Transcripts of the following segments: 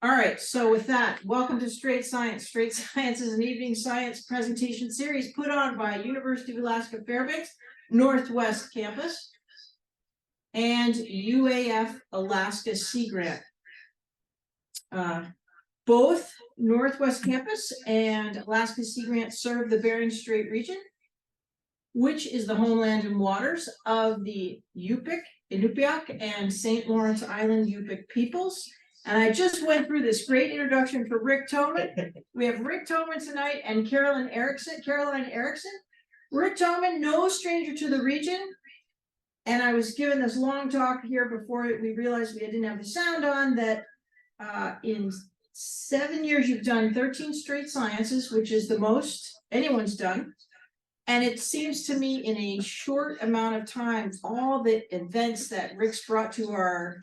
All right, so with that, welcome to Straight Science. Straight Science is an evening science presentation series put on by University of Alaska Fairbanks, Northwest Campus, and UAF Alaska Sea Grant. Both Northwest Campus and Alaska Sea Grant serve the Bering Strait region, which is the homeland and waters of the Yupik, Inupiaq, and St. Lawrence Island Yupik peoples. And I just went through this great introduction for Rick Thoman. We have Rick Thoman tonight and Caroline Erickson. Rick Thoman, no stranger to the region. And I was given this long talk here before we realized we didn't have the sound on that in 7 years you've done 13 straight sciences, which is the most anyone's done. And it seems to me in a short amount of time, all the events that Rick's brought to our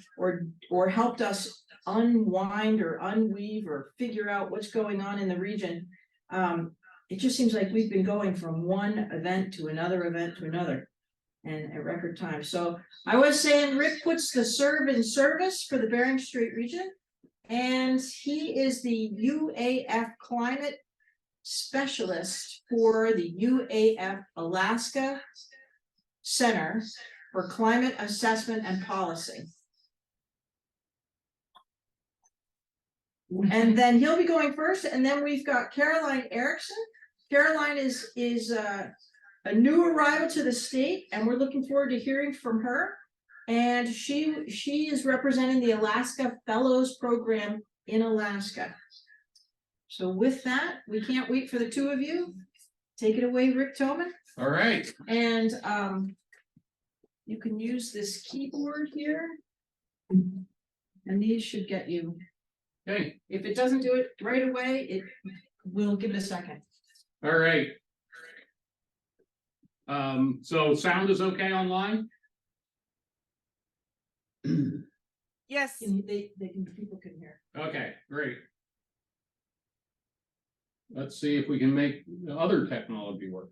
or helped us unwind or unweave or figure out what's going on in the region. It just seems like we've been going from one event to another and at record time. So I was saying Rick puts the serve in service for the Bering Strait region, and he is the UAF climate specialist for the UAF Alaska Center for Climate Assessment and Policy. And then he'll be going first, and then we've got Caroline Erickson. Caroline is a new arrival to the state, and we're looking forward to hearing from her. And she is representing the Alaska Fellows Program in Alaska. So with that, we can't wait for the two of you. Take it away, Rick Thoman. All right. And you can use this keyboard here, and these should get you. Okay. If it doesn't do it right away, we'll give it a second. All right. So sound is okay online? Yes. People can hear. Okay, great. Let's see if we can make the other technology work.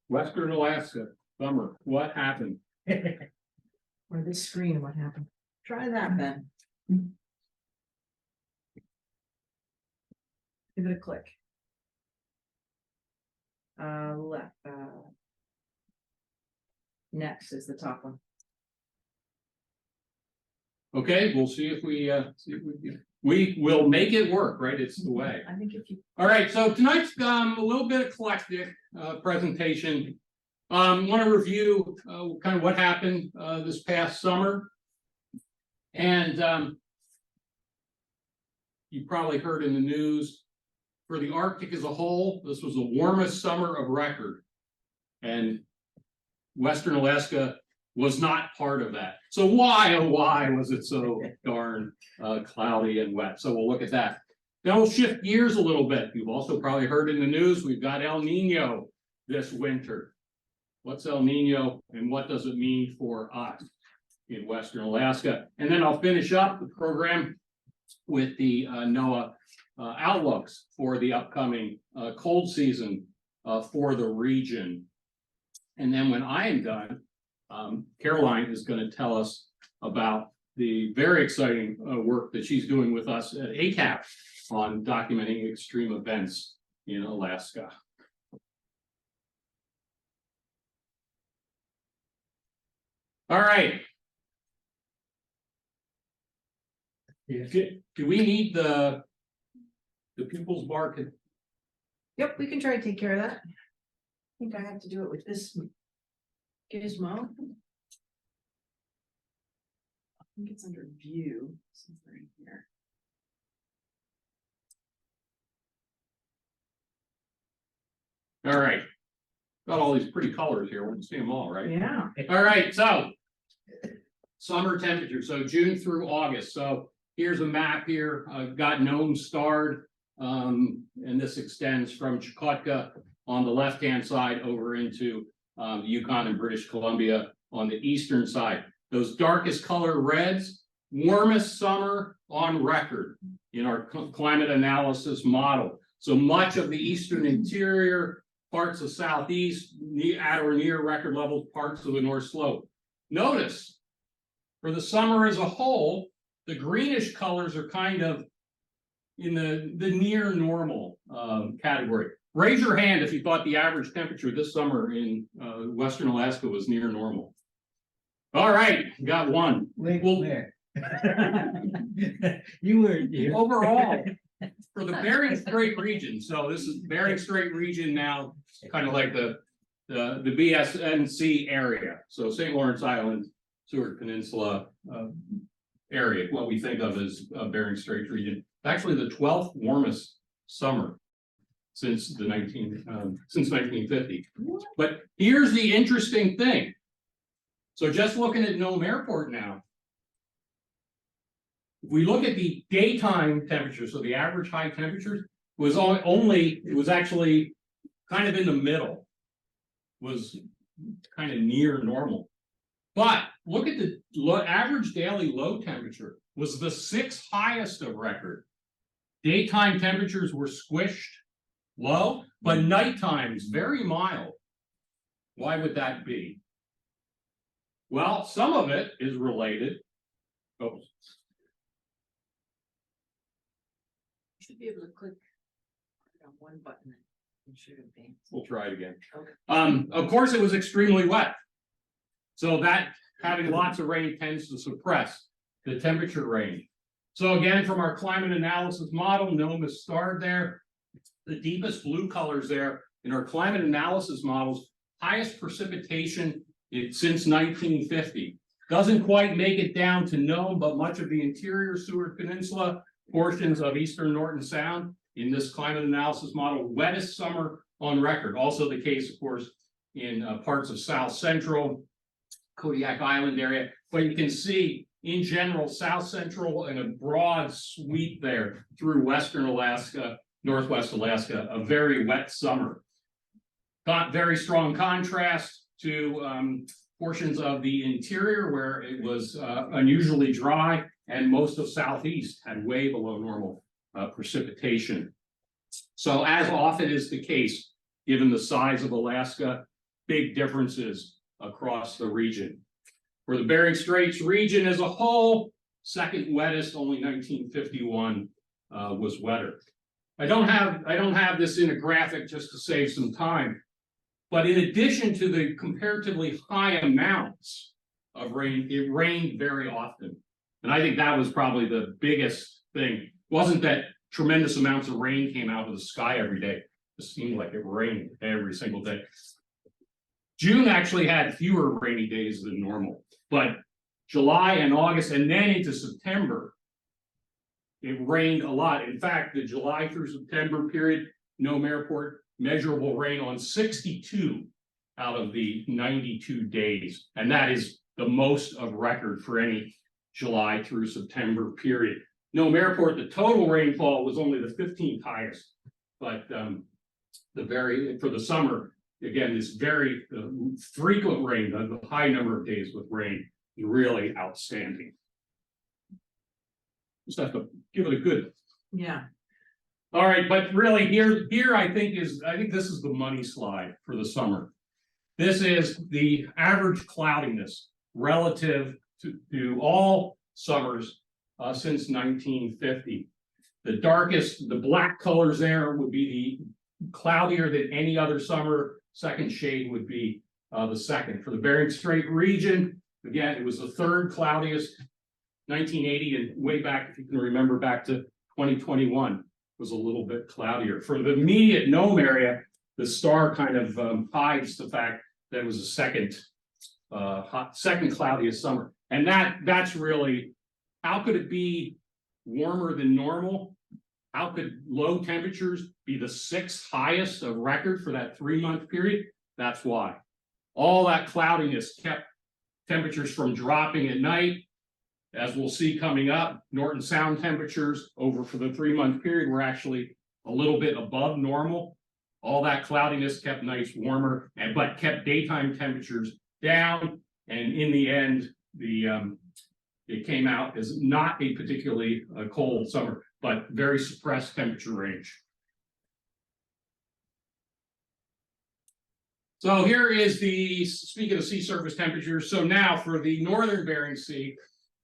Western Alaska, summer, what happened? Or this screen, what happened? Try that, Ben. Give it a click. Left. Next is the top one. Okay, we'll see if we will make it work, right? It's the way. I think if you. All right, so tonight's a little bit eclectic presentation. Want to review kind of what happened this past summer. And you probably heard in the news, for the Arctic as a whole, this was the warmest summer of record. And Western Alaska was not part of that. So why, oh why was it so darn cloudy and wet? So we'll look at that. Then we'll shift gears a little bit. You've also probably heard in the news, we've got El Niño this winter. What's El Niño and what does it mean for us in Western Alaska? And then I'll finish up the program with the NOAA outlooks for the upcoming cold season for the region. And then when I am done, Caroline is going to tell us about the very exciting work that she's doing with us at ACCAP on documenting extreme events in Alaska. All right. Do we need the pupils bar? Yep, we can try to take care of that. I think I have to do it with this gizmo. I think it's under view. Somewhere in here. All right. Got all these pretty colors here. We can see them all, right? Yeah. All right. So summer temperature. So June through August. So here's a map here. I've got Nome starred. And this extends from Chukotka on the left-hand side over into the Yukon and British Columbia on the eastern side. Those darkest color reds, warmest summer on record in our climate analysis model. So much of the eastern interior parts of southeast, at or near record levels, parts of the North Slope. Notice, for the summer as a whole, the greenish colors are kind of in the near normal category. Raise your hand if you thought the average temperature this summer in Western Alaska was near normal. All right, got one. Wait, Well- where? You weren't here. Overall, for the Bering Strait region, so this is Bering Strait region now, kind of like the BSNC area. So St. Lawrence Island, Seward Peninsula area, what we think of as Bering Strait region. Actually, the 12th warmest summer since 1950. But here's the interesting thing. So just looking at Nome Airport now, if we look at the daytime temperature, so the average high temperatures was it was actually kind of in the middle, was kind of near normal. But look at the average daily low temperature was the 6th highest of record. Daytime temperatures were squished low, but night times very mild. Why would that be? Well, some of it is related. Oh, Should be able to click on one button and should advance. we'll try it again. Okay. Of course, it was extremely wet. So that having lots of rain tends to suppress the temperature range. So again, from our climate analysis model, Nome is starred there. The deepest blue colors there in our climate analysis models, highest precipitation since 1950. Doesn't quite make it down to Nome, but much of the interior Seward Peninsula, portions of eastern Norton Sound in this climate analysis model, wettest summer on record. Also the case, of course, in parts of South Central, Kodiak Island area. But you can see, in general, South Central and a broad sweep there through Western Alaska, Northwest Alaska, a very wet summer. Got very strong contrast to portions of the interior where it was unusually dry, and most of Southeast had way below normal precipitation. So as often is the case, given the size of Alaska, big differences across the region. For the Bering Straits region as a whole, second wettest, only 1951 was wetter. I don't have this in a graphic just to save some time, but in addition to the comparatively high amounts of rain, it rained very often. And I think that was probably the biggest thing. It wasn't that tremendous amounts of rain came out of the sky every day. It seemed like it rained every single day. June actually had fewer rainy days than normal, but July and August and then into September, it rained a lot. In fact, the July through September period, Nome Airport, measurable rain on 62 out of the 92 days. And that is the most of record for any July through September period. Nome Airport, the total rainfall was only the 15th highest, but for the summer, again, this very frequent rain, the high number of days with rain, is really outstanding. Just have to give it a good. Yeah. All right, but really here I think this is the money slide for the summer. This is the average cloudiness relative to all summers since 1950. The darkest, the black colors there would be the cloudier than any other summer. Second shade would be the second. For the Bering Strait region, again, it was the third cloudiest, 1980, and way back, if you can remember, back to 2021 was a little bit cloudier. For the immediate Nome area, the star kind of hides the fact that it was the second cloudiest summer. And that's really, how could it be warmer than normal? How could low temperatures be the 6th highest of record for that 3-month period? That's why. All that cloudiness kept temperatures from dropping at night. As we'll see coming up, Norton Sound temperatures over for the 3-month period were actually a little bit above normal. All that cloudiness kept nights warmer, but kept daytime temperatures down. And in the end, it came out as not a particularly cold summer, but very suppressed temperature range. So here is the, speaking of sea surface temperatures, so now for the northern Bering Sea,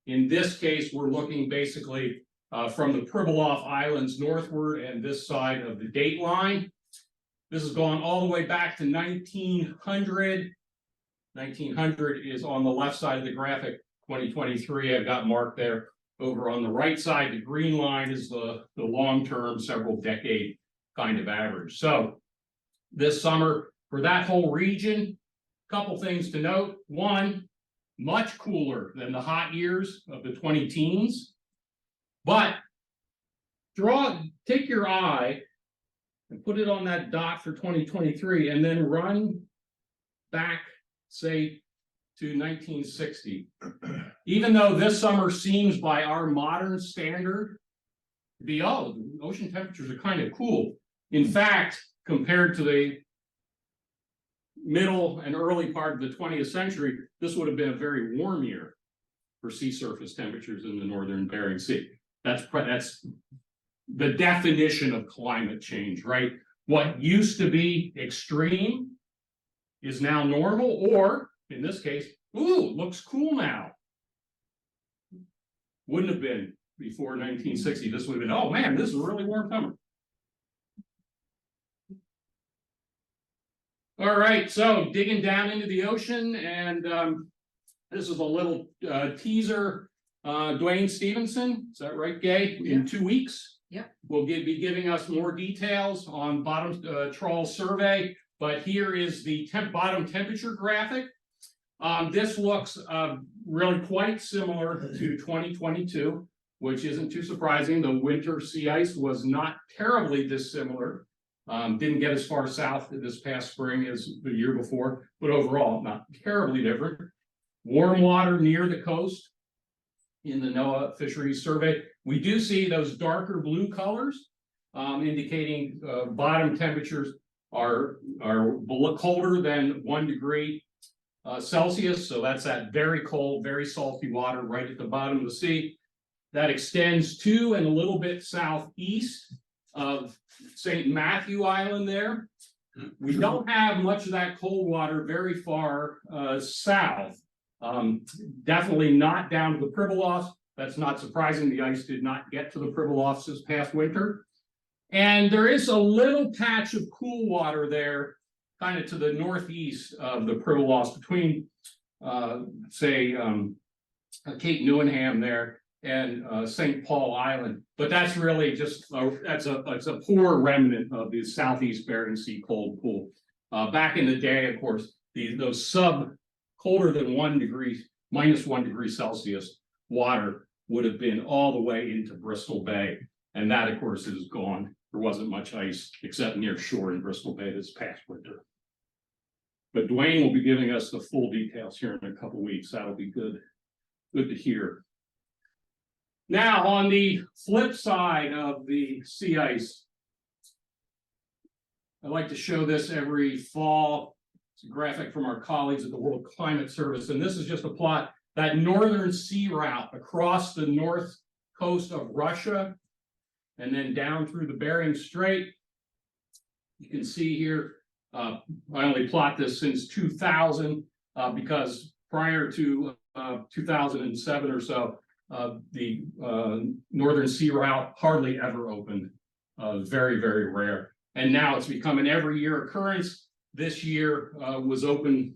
in this case, we're looking basically from the Pribilof Islands northward and this side of the date line. This has gone all the way back to 1900. 1900 is on the left side of the graphic. 2023, I've got marked there. Over on the right side, the green line is the long-term, several decade kind of average. So this summer, for that whole region, a couple things to note. One, much cooler than the hot years of the 20 teens. But take your eye and put it on that dot for 2023 and then run back, say, to 1960. Even though this summer seems by our modern standard to be, oh, the ocean temperatures are kind of cool. In fact, compared to the middle and early part of the 20th century, this would have been a very warm year for sea surface temperatures in the northern Bering Sea. That's the definition of climate change, right? What used to be extreme is now normal, or in this case, ooh, looks cool now. Wouldn't have been before 1960. This would have been, oh man, this is a really warm summer. All right, so digging down into the ocean, and this is a little teaser. Dwayne Stevenson, is that right, Gay? In 2 weeks, will be giving us more details on bottom trawl survey. But here is the bottom temperature graphic. This looks really quite similar to 2022, which isn't too surprising. The winter sea ice was not terribly dissimilar. Didn't get as far south this past spring as the year before, but overall not terribly different. Warm water near the coast in the NOAA fisheries survey. We do see those darker blue colors indicating bottom temperatures are colder than 1 degree Celsius. So that's that very cold, very salty water right at the bottom of the sea. That extends to and a little bit southeast of St. Matthew Island there. We don't have much of that cold water very far south. Definitely not down to the Pribilofs. That's not surprising. The ice did not get to the Pribilofs this past winter. And there is a little patch of cool water there, kind of to the northeast of the Pribilofs, between, say, Cape Newenham there and St. Paul Island. But that's really just it's a poor remnant of the southeast Bering Sea cold pool. Back in the day, of course, those colder than 1 degree, minus 1 degree Celsius water would have been all the way into Bristol Bay. And that, of course, is gone. There wasn't much ice except near shore in Bristol Bay this past winter. But Dwayne will be giving us the full details here in a couple of weeks. That'll be good to hear. Now, on the flip side of the sea ice, I like to show this every fall. It's a graphic from our colleagues at the World Climate Service, and this is just a plot that northern sea route across the north coast of Russia and then down through the Bering Strait. You can see here, I only plot this since 2000 because prior to 2007 or so, the northern sea route hardly ever opened. Very, very rare. And now it's become an every year occurrence. This year was open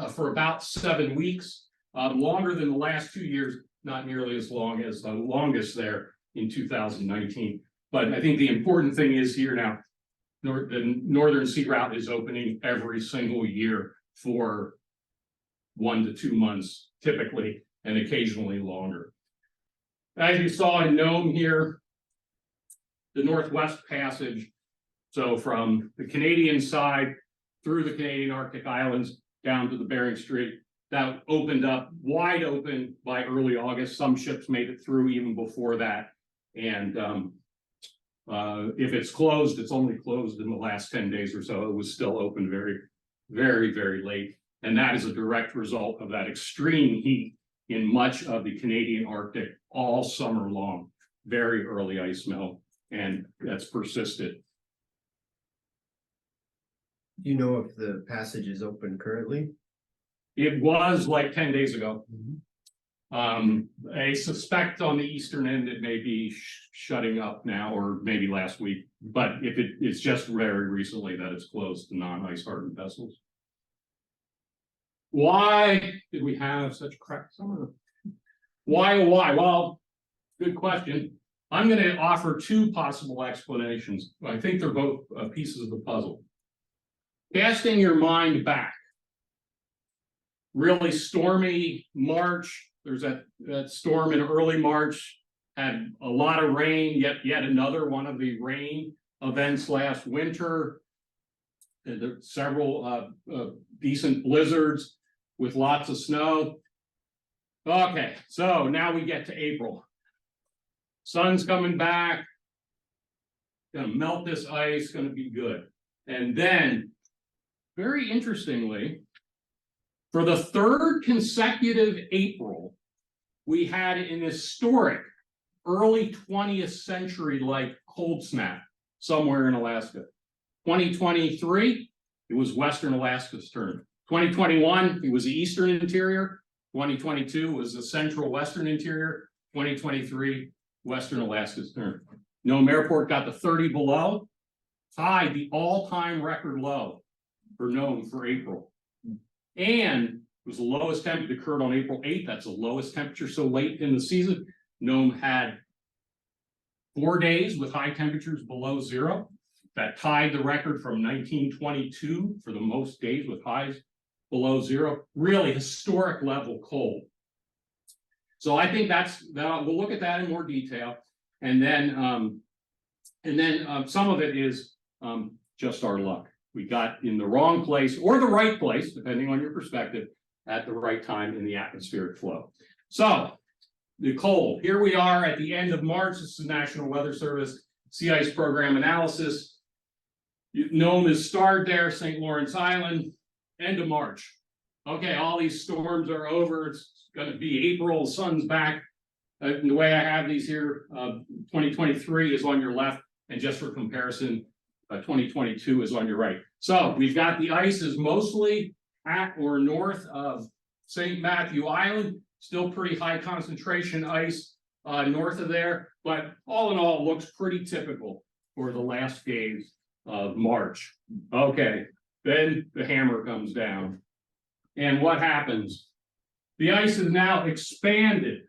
for about 7 weeks, longer than the last 2 years, not nearly as long as the longest there in 2019. But I think the important thing is here now, the northern sea route is opening every single year for 1 to 2 months, typically, and occasionally longer. As you saw in Nome here, the Northwest Passage, so from the Canadian side through the Canadian Arctic Islands down to the Bering Strait, that opened up wide open by early August. Some ships made it through even before that. And if it's closed, it's only closed in the last 10 days or so. It was still open very, very, very late. And that is a direct result of that extreme heat in much of the Canadian Arctic all summer long. Very early ice melt, and that's persisted. Do you know if the passage is open currently? It was like 10 days ago. I suspect on the eastern end, it may be shutting up now, or maybe last week. But if it's just very recently that it's closed to non-ice hardened vessels. Why did we have such a crap summer? Why, oh, why? Well, good question. I'm going to offer two possible explanations. I think they're both pieces of the puzzle. Casting your mind back. Really stormy March. There's that storm in early March, had a lot of rain, yet another one of the rain events last winter. And there several decent blizzards with lots of snow. Okay, so now we get to April. Sun's coming back. Gonna melt this ice, gonna be good. And then, very interestingly, for the third consecutive April, we had an historic early 20th century like cold snap somewhere in Alaska. 2023, it was Western Alaska's turn. 2021, it was the Eastern Interior. 2022 was the Central Western Interior. 2023, Western Alaska's turn. Nome Airport got to 30 below, tied the all-time record low for Nome for April. And it was the lowest temperature, it occurred on April 8th. That's the lowest temperature so late in the season. Nome had 4 days with high temperatures below zero. That tied the record from 1922 for the most days with highs below zero. Really historic level cold. So I think we'll look at that in more detail. And then some of it is just our luck. We got in the wrong place or the right place, depending on your perspective, at the right time in the atmospheric flow. So the cold, here we are at the end of March. This is the National Weather Service Sea Ice Program Analysis. Nome is starred there, St. Lawrence Island, end of March. Okay, all these storms are over. It's going to be April, the sun's back. The way I have these here, 2023 is on your left, and just for comparison, 2022 is on your right. So we've got the ice is mostly at or north of St. Matthew Island, still pretty high concentration ice north of there, but all in all, looks pretty typical for the last days of March. Okay, then the hammer comes down. And what happens? The ice is now expanded.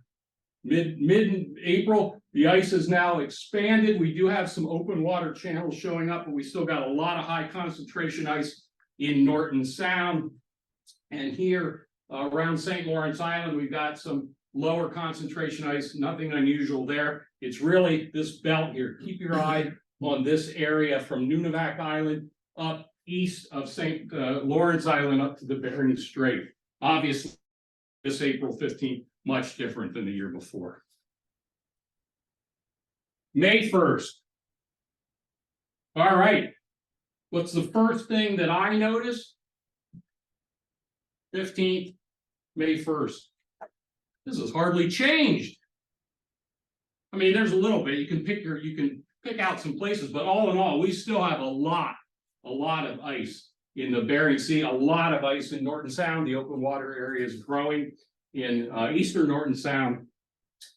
Mid-April, the ice is now expanded. We do have some open water channels showing up, but we still got a lot of high concentration ice in Norton Sound. And here around St. Lawrence Island, we've got some lower concentration ice, nothing unusual there. It's really this belt here. Keep your eye on this area from Nunivak Island up east of St. Lawrence Island up to the Bering Strait. Obviously, this April 15th, much different than the year before. May 1st. All right. What's the first thing that I noticed? 15th, May 1st. This has hardly changed. I mean, there's a little bit. You can pick out some places, but all in all, we still have a lot of ice in the Bering Sea, a lot of ice in Norton Sound. The open water area is growing in eastern Norton Sound,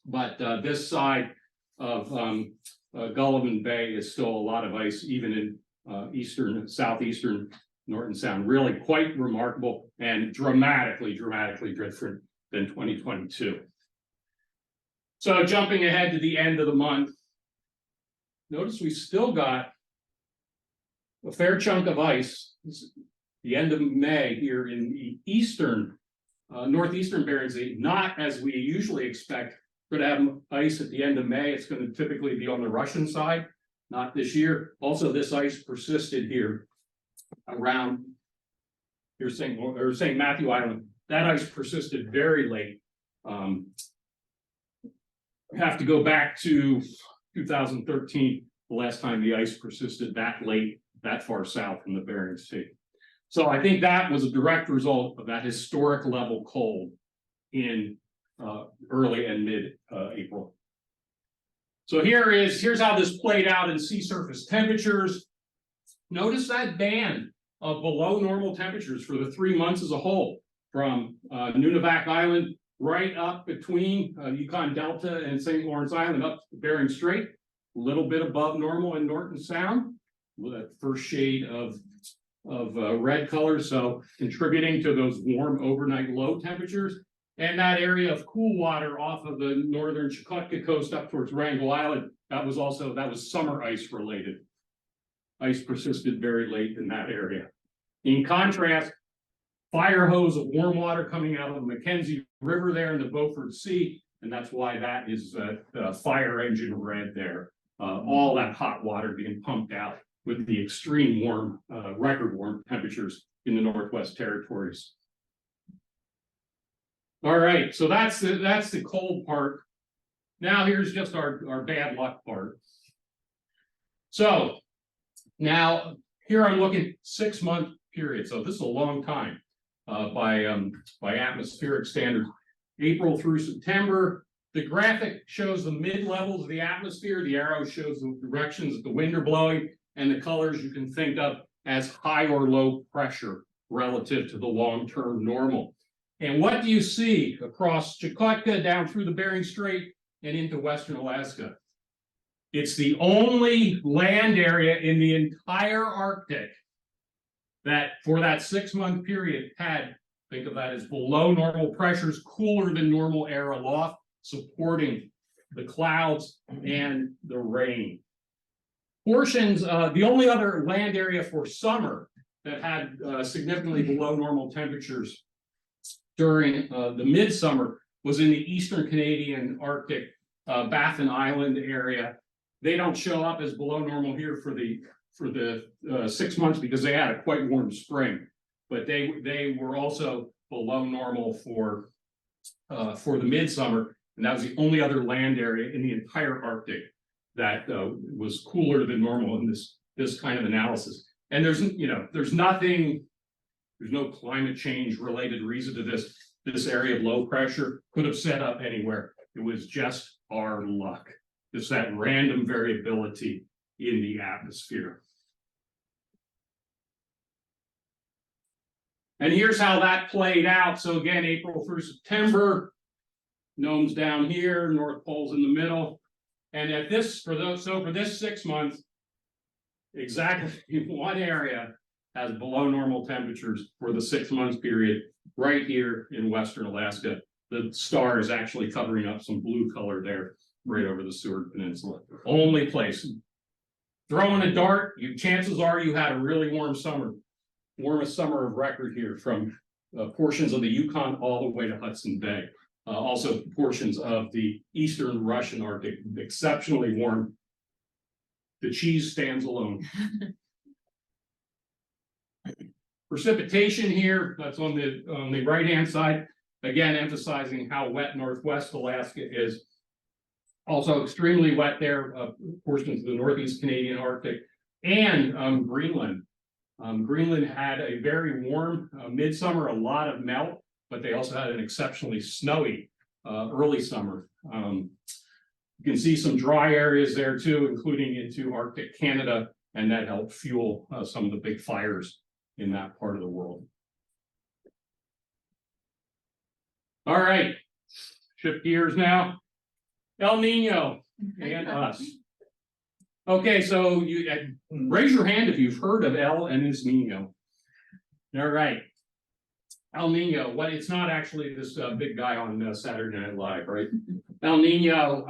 but this side of Gullivan Bay is still a lot of ice, even in southeastern Norton Sound. Really quite remarkable and dramatically different than 2022. So jumping ahead to the end of the month, notice we still got a fair chunk of ice. This is the end of May here in the eastern, northeastern Bering Sea, not as we usually expect. We're going to have ice at the end of May. It's going to typically be on the Russian side, not this year. Also, this ice persisted here around here, St. Matthew Island. That ice persisted very late. We have to go back to 2013, the last time the ice persisted that late, that far south in the Bering Sea. So I think that was a direct result of that historic level cold in early and mid-April. So here's how this played out in sea surface temperatures. Notice that band of below normal temperatures for the 3 months as a whole, from Nunivak Island right up between Yukon Delta and St. Lawrence Island up to Bering Strait, a little bit above normal in Norton Sound, with that first shade of red color, so contributing to those warm overnight low temperatures. And that area of cool water off of the northern Chukotka coast up towards Wrangel Island, that was summer ice related. Ice persisted very late in that area. In contrast, fire hose of warm water coming out of the Mackenzie River there in the Beaufort Sea, and that's why that is the fire engine red there. All that hot water being pumped out with the extreme warm, record warm temperatures in the Northwest Territories. All right, so that's the cold part. Now here's just our bad luck part. So now here I'm looking 6-month period. So this is a long time by atmospheric standards. April through September. The graphic shows the mid-levels of the atmosphere. The arrow shows the directions that the wind are blowing, and the colors you can think of as high or low pressure relative to the long-term normal. And what do you see across Chukotka down through the Bering Strait and into Western Alaska? It's the only land area in the entire Arctic that for that 6-month period had, think of that as below normal pressures, cooler than normal air aloft, supporting the clouds and the rain. Portions, the only other land area for summer that had significantly below normal temperatures during the midsummer was in the Eastern Canadian Arctic Baffin Island area. They don't show up as below normal here for the 6 months because they had a quite warm spring, but they were also below normal for the midsummer, and that was the only other land area in the entire Arctic that was cooler than normal in this kind of analysis. And there's no climate change related reason to this. This area of low pressure could have set up anywhere. It was just our luck. It's that random variability in the atmosphere. And here's how that played out. So again, April through September, gnomes down here, North Pole's in the middle. And at this, for this 6 months, exactly one area has below normal temperatures for the 6 month period right here in Western Alaska. The star is actually covering up some blue color there, right over the Seward Peninsula. Only place. Throwing a dart, chances are you had a really warm summer. Warmest summer of record here, from portions of the Yukon all the way to Hudson Bay. Also portions of the eastern Russian Arctic, exceptionally warm. The cheese stands alone. Precipitation here, that's on the right-hand side. Again, emphasizing how wet Northwest Alaska is. Also extremely wet there, portions of the Northeast Canadian Arctic and Greenland. Greenland had a very warm midsummer, a lot of melt, but they also had an exceptionally snowy early summer. You can see some dry areas there too, including into Arctic Canada, and that helped fuel some of the big fires in that part of the world. All right, shift gears now. El Nino and us. Okay, so you raise your hand if you've heard of El and his Niño. All right. El Nino, it's not actually this big guy on Saturday Night Live, right? El Nino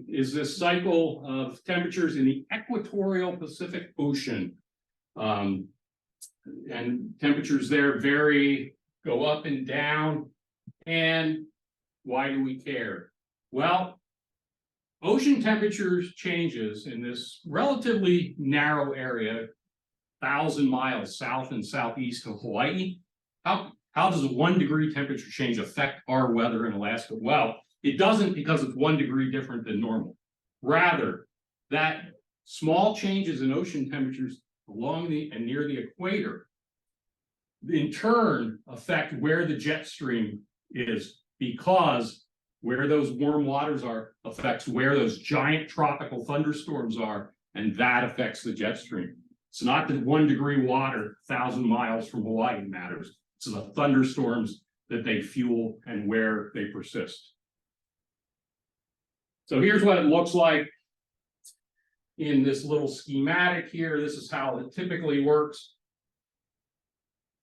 is this cycle of temperatures in the equatorial Pacific Ocean. And temperatures there vary, go up and down. And why do we care? Well, ocean temperatures changes in this relatively narrow area, 1,000 miles south and southeast of Hawaii. How does a 1 degree temperature change affect our weather in Alaska? Well, it doesn't, because it's 1 degree different than normal. Rather, that small changes in ocean temperatures along and near the equator, in turn, affect where the jet stream is, because where those warm waters are affects where those giant tropical thunderstorms are, and that affects the jet stream. It's not that 1 degree water 1,000 miles from Hawaii matters. It's the thunderstorms that they fuel and where they persist. So here's what it looks like in this little schematic here. This is how it typically works.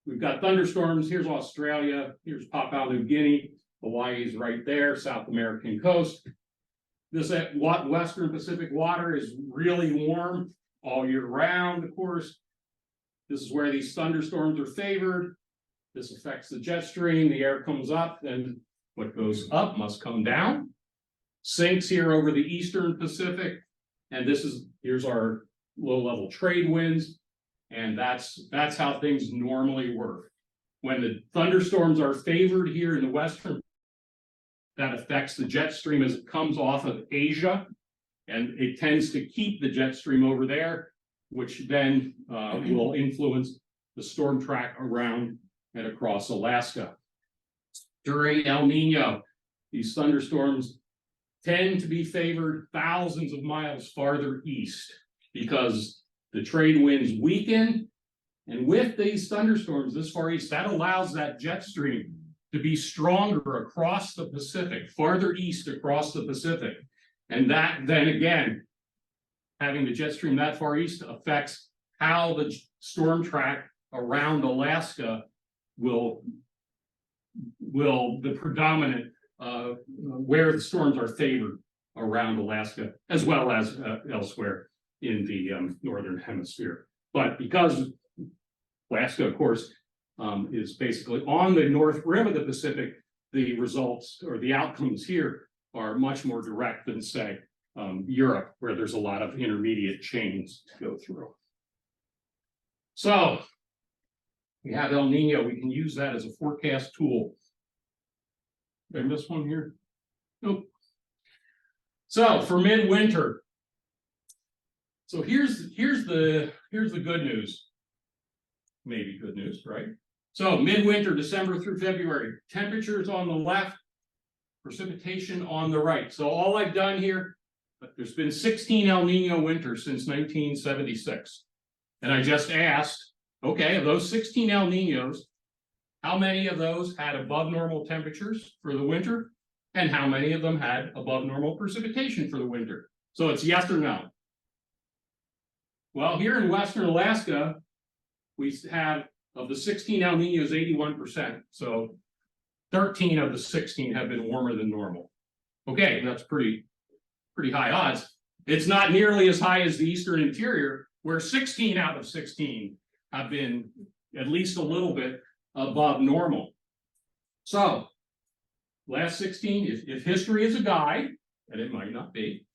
We've got thunderstorms. Here's Australia. Here's Papua New Guinea. Hawaii is right there, South American coast. This Western Pacific water is really warm all year round, of course. This is where these thunderstorms are favored. This affects the jet stream. The air comes up, and what goes up must come down. Sinks here over the Eastern Pacific. And here's our low-level trade winds. And that's how things normally work. When the thunderstorms are favored here in the Western, that affects the jet stream as it comes off of Asia. And it tends to keep the jet stream over there, which then will influence the storm track around and across Alaska. During El Niño, these thunderstorms tend to be favored thousands of miles farther east because the trade winds weaken. And with these thunderstorms this far east, that allows that jet stream to be stronger across the Pacific, farther east across the Pacific. And that then again, having the jet stream that far east affects how the storm track around Alaska will the predominant where the storms are favored around Alaska, as well as elsewhere in the northern hemisphere. But because Alaska, of course, is basically on the north rim of the Pacific, the results or the outcomes here are much more direct than, say, Europe, where there's a lot of intermediate chains to go through. So we have El Niño. We can use that as a forecast tool. Did I miss one here? Nope. So for midwinter. So here's the good news. Maybe good news, right? So midwinter, December through February, temperatures on the left, precipitation on the right. So all I've done here, there's been 16 El Niño winters since 1976. And I just asked, okay, of those 16 El Niños, how many of those had above normal temperatures for the winter? And how many of them had above normal precipitation for the winter? So it's yes or no. Well, here in Western Alaska, we have, of the 16 El Niños, 81%. So 13 of the 16 have been warmer than normal. Okay, that's pretty high odds. It's not nearly as high as the Eastern Interior, where 16 out of 16 have been at least a little bit above normal. So last 16, if history is a guide, and it might not be,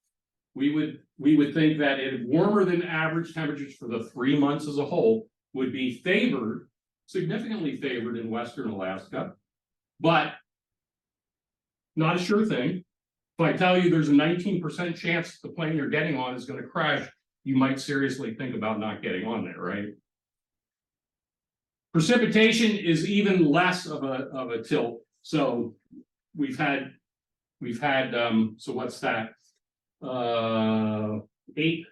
we would think that warmer than average temperatures for the 3 months as a whole would be favored, significantly favored in Western Alaska, but not a sure thing. If I tell you there's a 19% chance the plane you're getting on is going to crash, you might seriously think about not getting on there, right? Precipitation is even less of a tilt. So we've had so what's that?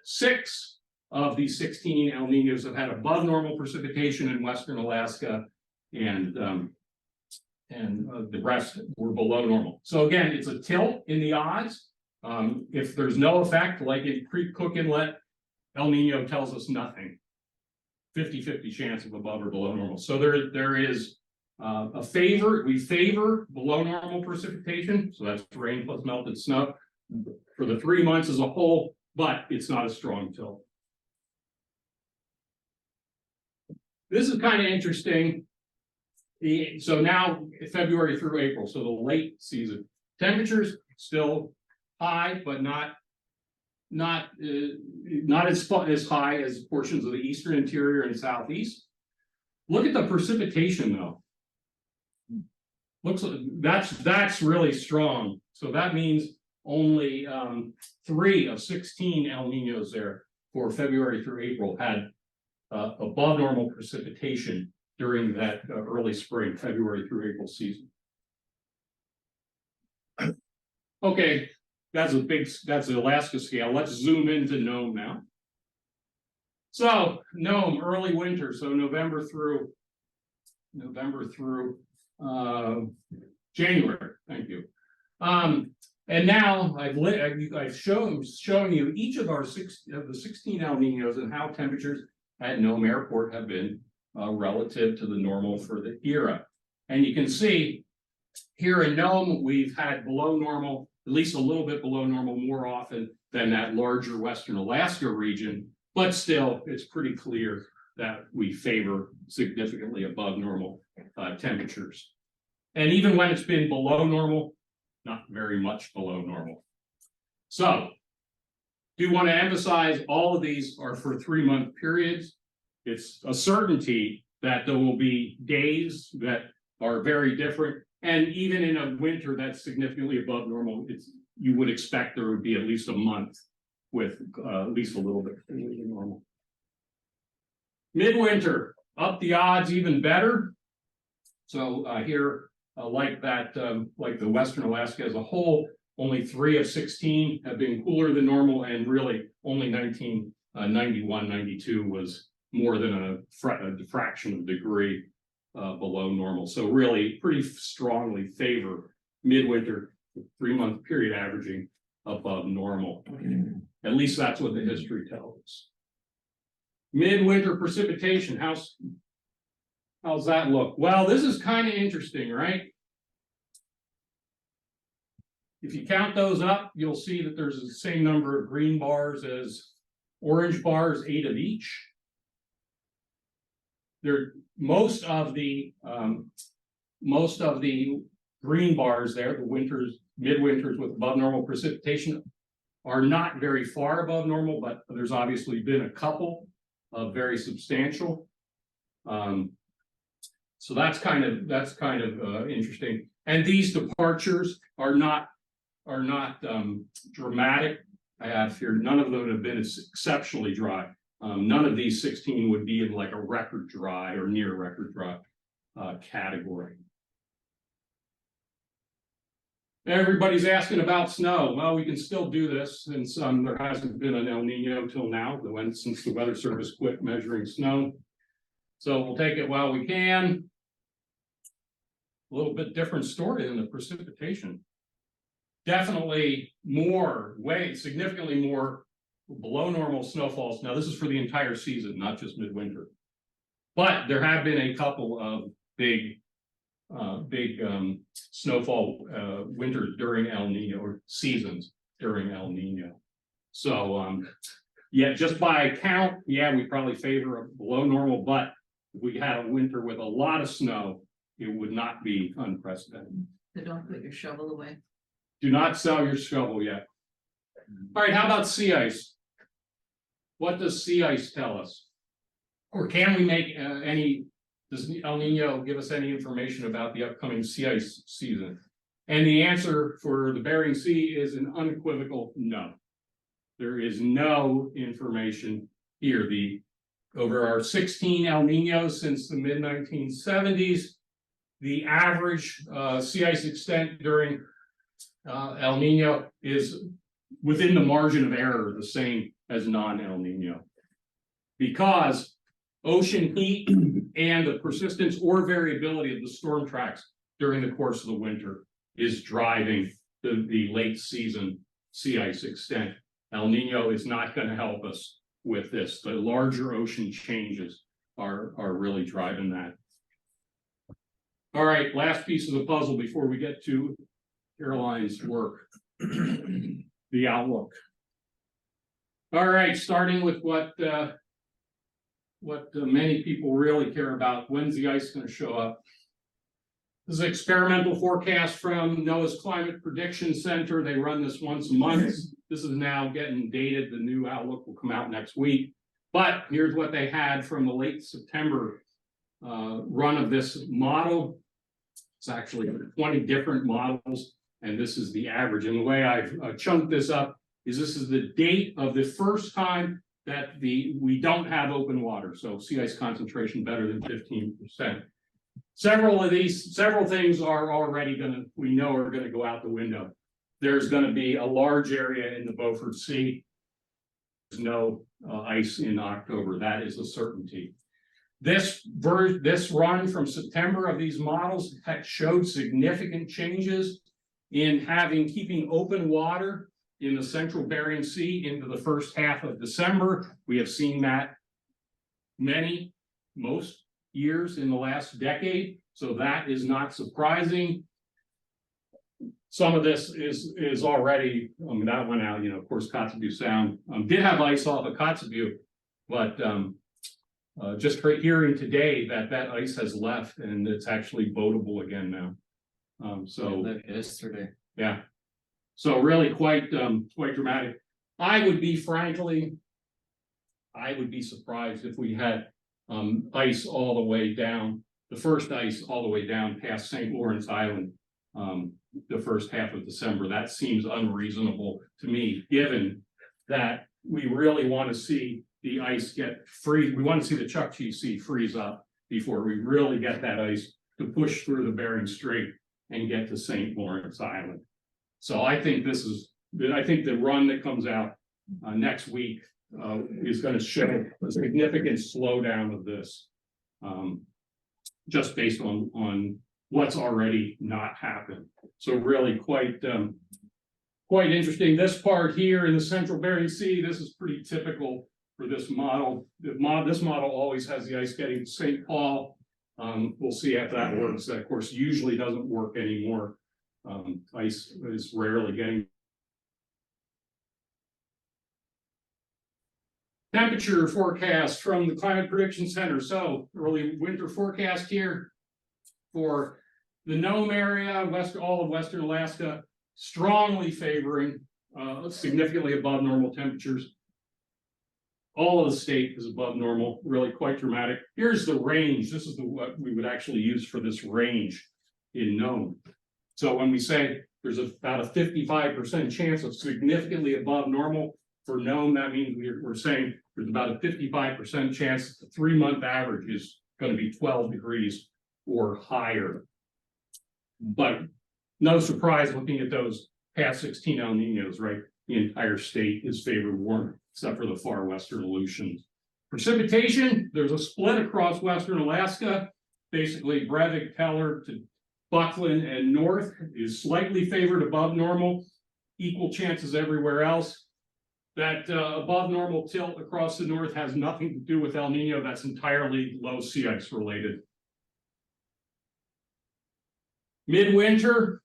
6 of these 16 El Niños have had above normal precipitation in Western Alaska, and the rest were below normal. So again, it's a tilt in the odds. If there's no effect, like in Creek Cook Inlet, El Niño tells us nothing. 50-50 chance of above or below normal. So there is a favor. We favor below normal precipitation. So that's rain plus melted snow for the 3 months as a whole, but it's not a strong tilt. This is kind of interesting. So now February through April, so the late season temperatures still high, but not as high as portions of the Eastern Interior and Southeast. Look at the precipitation though. Looks like that's really strong. So that means only 3 of 16 El Niños there for February through April had above normal precipitation during that early spring, February through April season. Okay, that's the Alaska scale. Let's zoom into Nome now. So, Nome, early winter, so November through January, thank you. And now I've shown you each of our 16 El Niños and how temperatures at Nome Airport have been relative to the normal for the era. And you can see here in Nome, we've had below normal, at least a little bit below normal more often than that larger Western Alaska region, but still it's pretty clear that we favor significantly above normal temperatures. And even when it's been below normal, not very much below normal. So, do want to emphasize all of these are for 3-month periods. It's a certainty that there will be days that are very different. And even in a winter that's significantly above normal, you would expect there would be at least a month with at least a little bit cooler than normal. Midwinter, up the odds even better. So here, like the Western Alaska as a whole, only 3 of 16 have been cooler than normal, and really only 1991, 92 was more than a fraction of a degree below normal. So really pretty strongly favor midwinter 3-month period averaging above normal. At least that's what the history tells us. Midwinter precipitation, how's that look? Well, this is kind of interesting, right? If you count those up, you'll see that there's the same number of green bars as orange bars, 8 of each. Most of the green bars there, the midwinters with above normal precipitation, are not very far above normal, but there's obviously been a couple of very substantial. So that's kind of interesting. And these departures are not dramatic. I have here, none of them have been exceptionally dry. None of these 16 would be in like a record dry or near record dry category. Everybody's asking about snow. Well, we can still do this since there hasn't been an El Nino till now, since the Weather Service quit measuring snow. So we'll take it while we can. A little bit different story than the precipitation. Definitely significantly more below normal snowfalls. Now this is for the entire season, not just midwinter. But there have been a couple of big snowfall winters during El Nino, or seasons during El Nino. So yeah, just by count, yeah, we probably favor a below normal, but if we had a winter with a lot of snow, it would not be unprecedented. So don't put your shovel away. Do not sell your shovel yet. All right, how about sea ice? What does sea ice tell us? Or can we make does El Nino give us any information about the upcoming sea ice season? And the answer for the Bering Sea is an unequivocal no. There is no information here. Over our 16 El Ninos since the mid-1970s, the average sea ice extent during El Nino is within the margin of error, the same as non-El Nino. Because ocean heat and the persistence or variability of the storm tracks during the course of the winter is driving the late season sea ice extent. El Nino is not going to help us with this. The larger ocean changes are really driving that. All right, last piece of the puzzle before we get to Caroline's work, the outlook. All right, starting with what many people really care about. When's the ice going to show up? This is an experimental forecast from NOAA's Climate Prediction Center. They run this once a month. This is now getting dated. The new outlook will come out next week. But here's what they had from the late September run of this model. It's actually 20 different models, and this is the average. And the way I've chunked this up is this is the date of the first time that we don't have open water. So sea ice concentration better than 15%. Several things are already we know are gonna go out the window. There's gonna be a large area in the Beaufort Sea no ice in October. That is a certainty. This run from September of these models had showed significant changes in keeping open water in the central Bering Sea into the first half of December. We have seen that most years in the last decade, so that is not surprising. Some of this is already, that went out, of course, Kotzebue Sound did have ice off of Kotzebue, but just hearing today that ice has left and it's actually boatable again now. So yesterday. yeah, so really quite dramatic. I would be surprised if we had ice all the way down, the first ice all the way down past St. Lawrence Island. The first half of December. That seems unreasonable to me, given that we really want to see the ice get free. We want to see the Chukchi Sea freeze up before we really get that ice to push through the Bering Strait and get to St. Lawrence Island. So I think the run that comes out next week is going to show a significant slowdown of this, just based on what's already not happened. So really quite interesting. This part here in the central Bering Sea, this is pretty typical for this model. This model always has the ice getting to St. Paul. We'll see if that works. That, of course, usually doesn't work anymore. Ice is rarely getting. Temperature forecast from the Climate Prediction Center. So early winter forecast here for the Nome area, all of Western Alaska, strongly favoring significantly above normal temperatures. All of the state is above normal, really quite dramatic. Here's the range. This is what we would actually use for this range in Nome. So when we say there's about a 55% chance of significantly above normal for Nome, that means we're saying there's about a 55% chance the 3-month average is going to be 12 degrees or higher. But no surprise looking at those past 16 El Niños, right? The entire state is favored warm, except for the far western Aleutians. Precipitation, there's a split across western Alaska. Basically, Brevik, Teller to Buckland and north is slightly favored above normal. Equal chances everywhere else. That above normal tilt across the north has nothing to do with El Nino. That's entirely low sea ice related. Midwinter,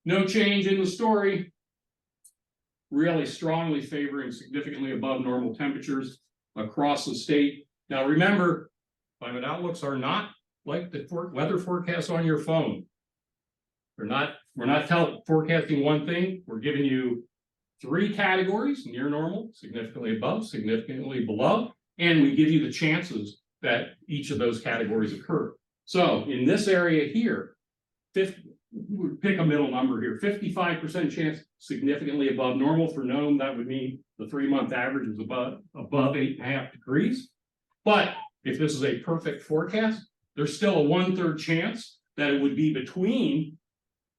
no change in the story. Really strongly favoring significantly above normal temperatures across the state. Now remember, climate outlooks are not like the weather forecasts on your phone. We're not forecasting one thing. We're giving you 3 categories: near normal, significantly above, significantly below, and we give you the chances that each of those categories occur. So in this area here, pick a middle number here, 55% chance significantly above normal for Nome. That would mean the 3-month average is above 8.5 degrees. But if this is a perfect forecast, there's still a 1/3 chance that it would be between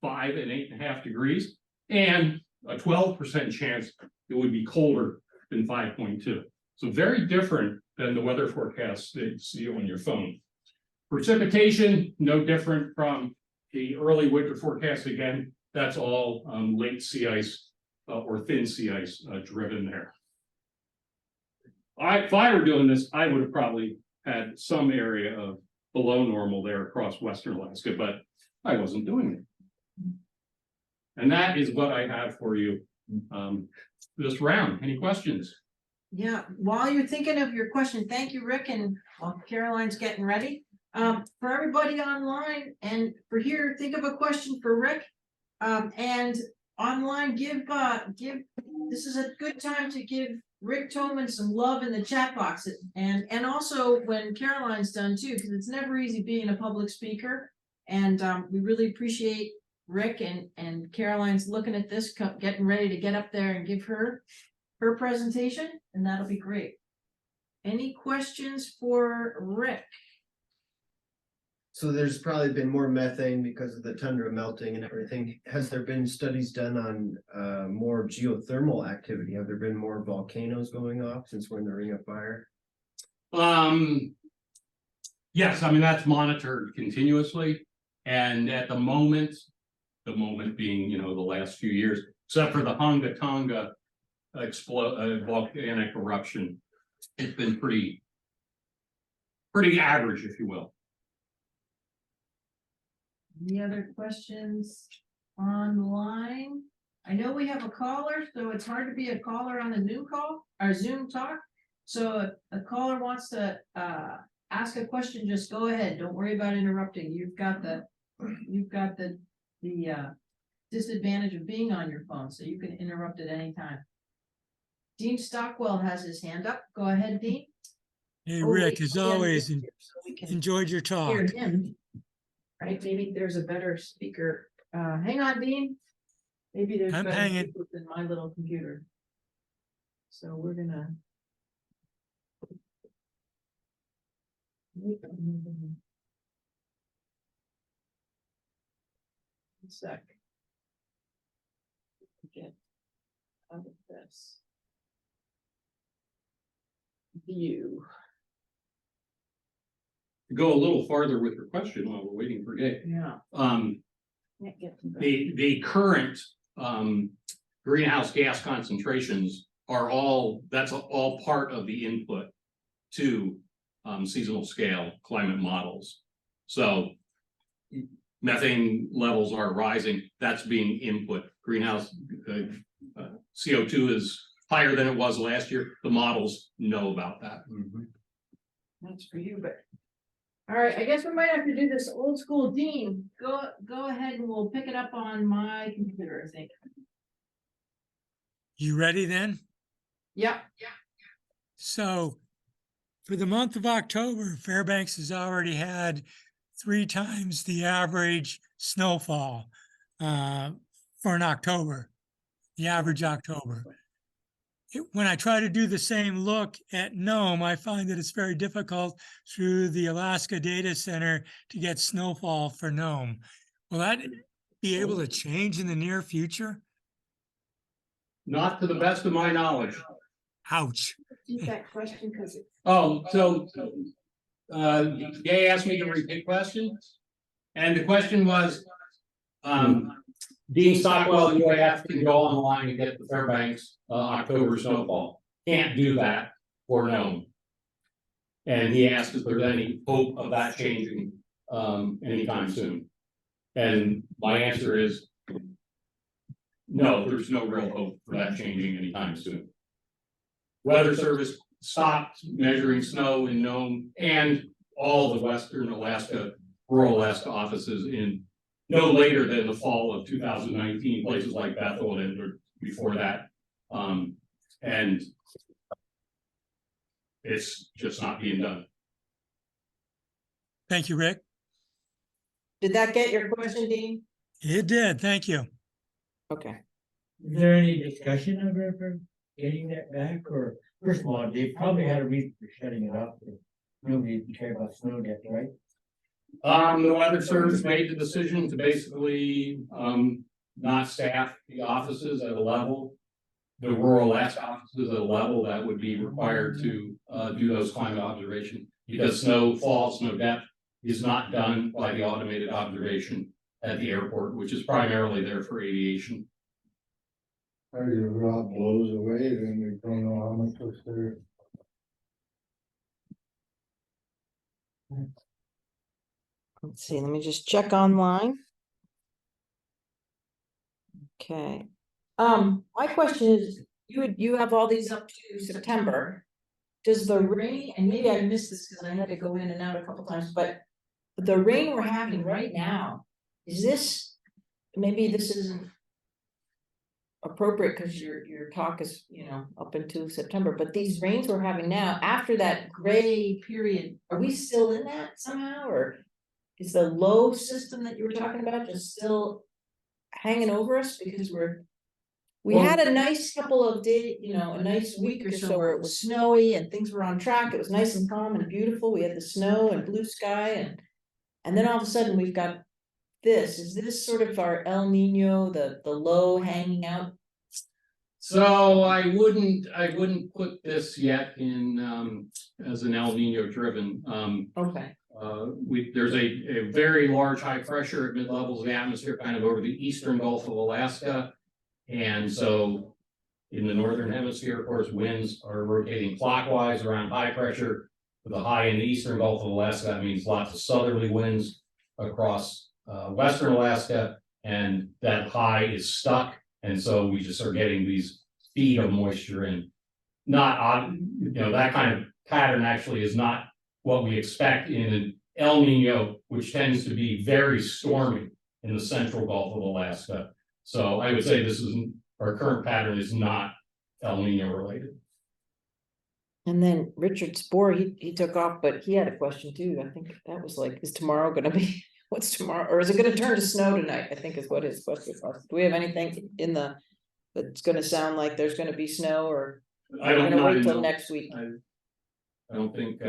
5 and 8.5 degrees, and a 12% chance it would be colder than 5.2. So very different than the weather forecasts that you see on your phone. Precipitation, no different from the early winter forecast. Again, that's all late sea ice or thin sea ice driven there. If I were doing this, I would have probably had some area of below normal there across western Alaska, but I wasn't doing it. And that is what I have for you this round. Any questions? Yeah, while you're thinking of your question, thank you, Rick, and while Caroline's getting ready. For everybody online and for here, think of a question for Rick. And online, this is a good time to give Rick Thoman some love in the chat box. And also when Caroline's done too, because it's never easy being a public speaker. And we really appreciate Rick and Caroline's looking at this, getting ready to get up there and give her presentation, and that'll be great. Any questions for Rick? So there's probably been more methane because of the tundra melting and everything. Has there been studies done on more geothermal activity? Have there been more volcanoes going off since we're in the Ring of Fire? Yes, I mean, that's monitored continuously, and at the moment being, the last few years, except for the Hunga Tonga volcanic eruption, it's been pretty average, if you will. Any other questions online? I know we have a caller, so it's hard to be a caller on a new call or Zoom talk. So if a caller wants to ask a question, just go ahead. Don't worry about interrupting. You've got the disadvantage of being on your phone, so you can interrupt at any time. Dean Stockwell has his hand up. Go ahead, Dean. Hey, Oh, Rick, wait, as we gotta always, get here so we can enjoyed your talk. hear him. Right, maybe there's a better speaker. Hang on, Dean. Maybe there's I'm better hanging. speakers than my little computer. So we're gonna. One sec. Get out of this. View. To go a little farther with your question while we're waiting for Gabe. Yeah. Can't get to that. The current greenhouse gas concentrations are all part of the input to seasonal scale climate models. So methane levels are rising, that's being input. Greenhouse CO2 is higher than it was last year. The models know about that. That's for you, but. All right, I guess we might have to do this old school. Dean, go ahead and we'll pick it up on my computer, I think. You ready then? Yep. So for the month of October, Fairbanks has already had 3 times the average snowfall for an October, the average October. When I try to do the same look at Nome, I find that it's very difficult through the Alaska Data Center to get snowfall for Nome. Will that be able to change in the near future? Not to the best of my knowledge. Ouch. Repeat that question because Oh, so Gay asked me to repeat the question. And the question was, Dean Stockwell, UAF can go online and get the Fairbanks October snowfall. Can't do that for Nome. And he asked if there's any hope of that changing anytime soon. And my answer is no, there's no real hope for that changing anytime soon. Weather Service stopped measuring snow in Nome and all the Western Alaska, rural Alaska offices in no later than the fall of 2019, places like Bethel and before that. And it's just not being done. Thank you, Rick. did that get your question, Dean? It did. Thank you. Okay. Is there any discussion of ever getting that back, or first of all, they probably had a reason for shutting it off. Nobody cared about snow depth, right? The Weather Service made the decision to basically not staff the offices at a level, the rural Alaska offices at a level that would be required to do those climate observations, because snowfall, snow depth is not done by the automated observation at the airport, which is primarily there for aviation. Or your rock blows away, then we don't know how much was there. Let's see, let me just check online. Okay. My question is, you have all these up to September. Does the rain, and maybe I missed this because I had to go in and out a couple times, but the rain we're having right now, is this, maybe this isn't appropriate because your talk is, up into September, but these rains we're having now, after that gray period, are we still in that somehow, or is the low system that you were talking about just still hanging over us because we had a nice couple of days, a nice week or so where it was snowy and things were on track. It was nice and calm and beautiful. We had the snow and blue sky And then all of a sudden we've got this. Is this sort of our El Nino, the low hanging out? So I wouldn't put this yet in, as an El Nino driven, Okay, there's a very large high pressure at mid levels of the atmosphere, kind of over the eastern Gulf of Alaska. And so in the northern hemisphere, of course, winds are rotating clockwise around high pressure. With a high in the eastern Gulf of Alaska, that means lots of southerly winds across western Alaska, and that high is stuck. And so we just are getting these feed of moisture in. Not odd, that kind of pattern actually is not what we expect in an El Nino, which tends to be very stormy in the central Gulf of Alaska. So I would say our current pattern is not El Nino related. and then Richard Spohr, he took off, but he had a question too. I think that was like, is tomorrow gonna be, what's tomorrow, or is it gonna turn to snow tonight? I think is what his question was. Do we have anything in that's gonna sound like there's gonna be snow, or I we're don't gonna know. wait till next week? I don't think,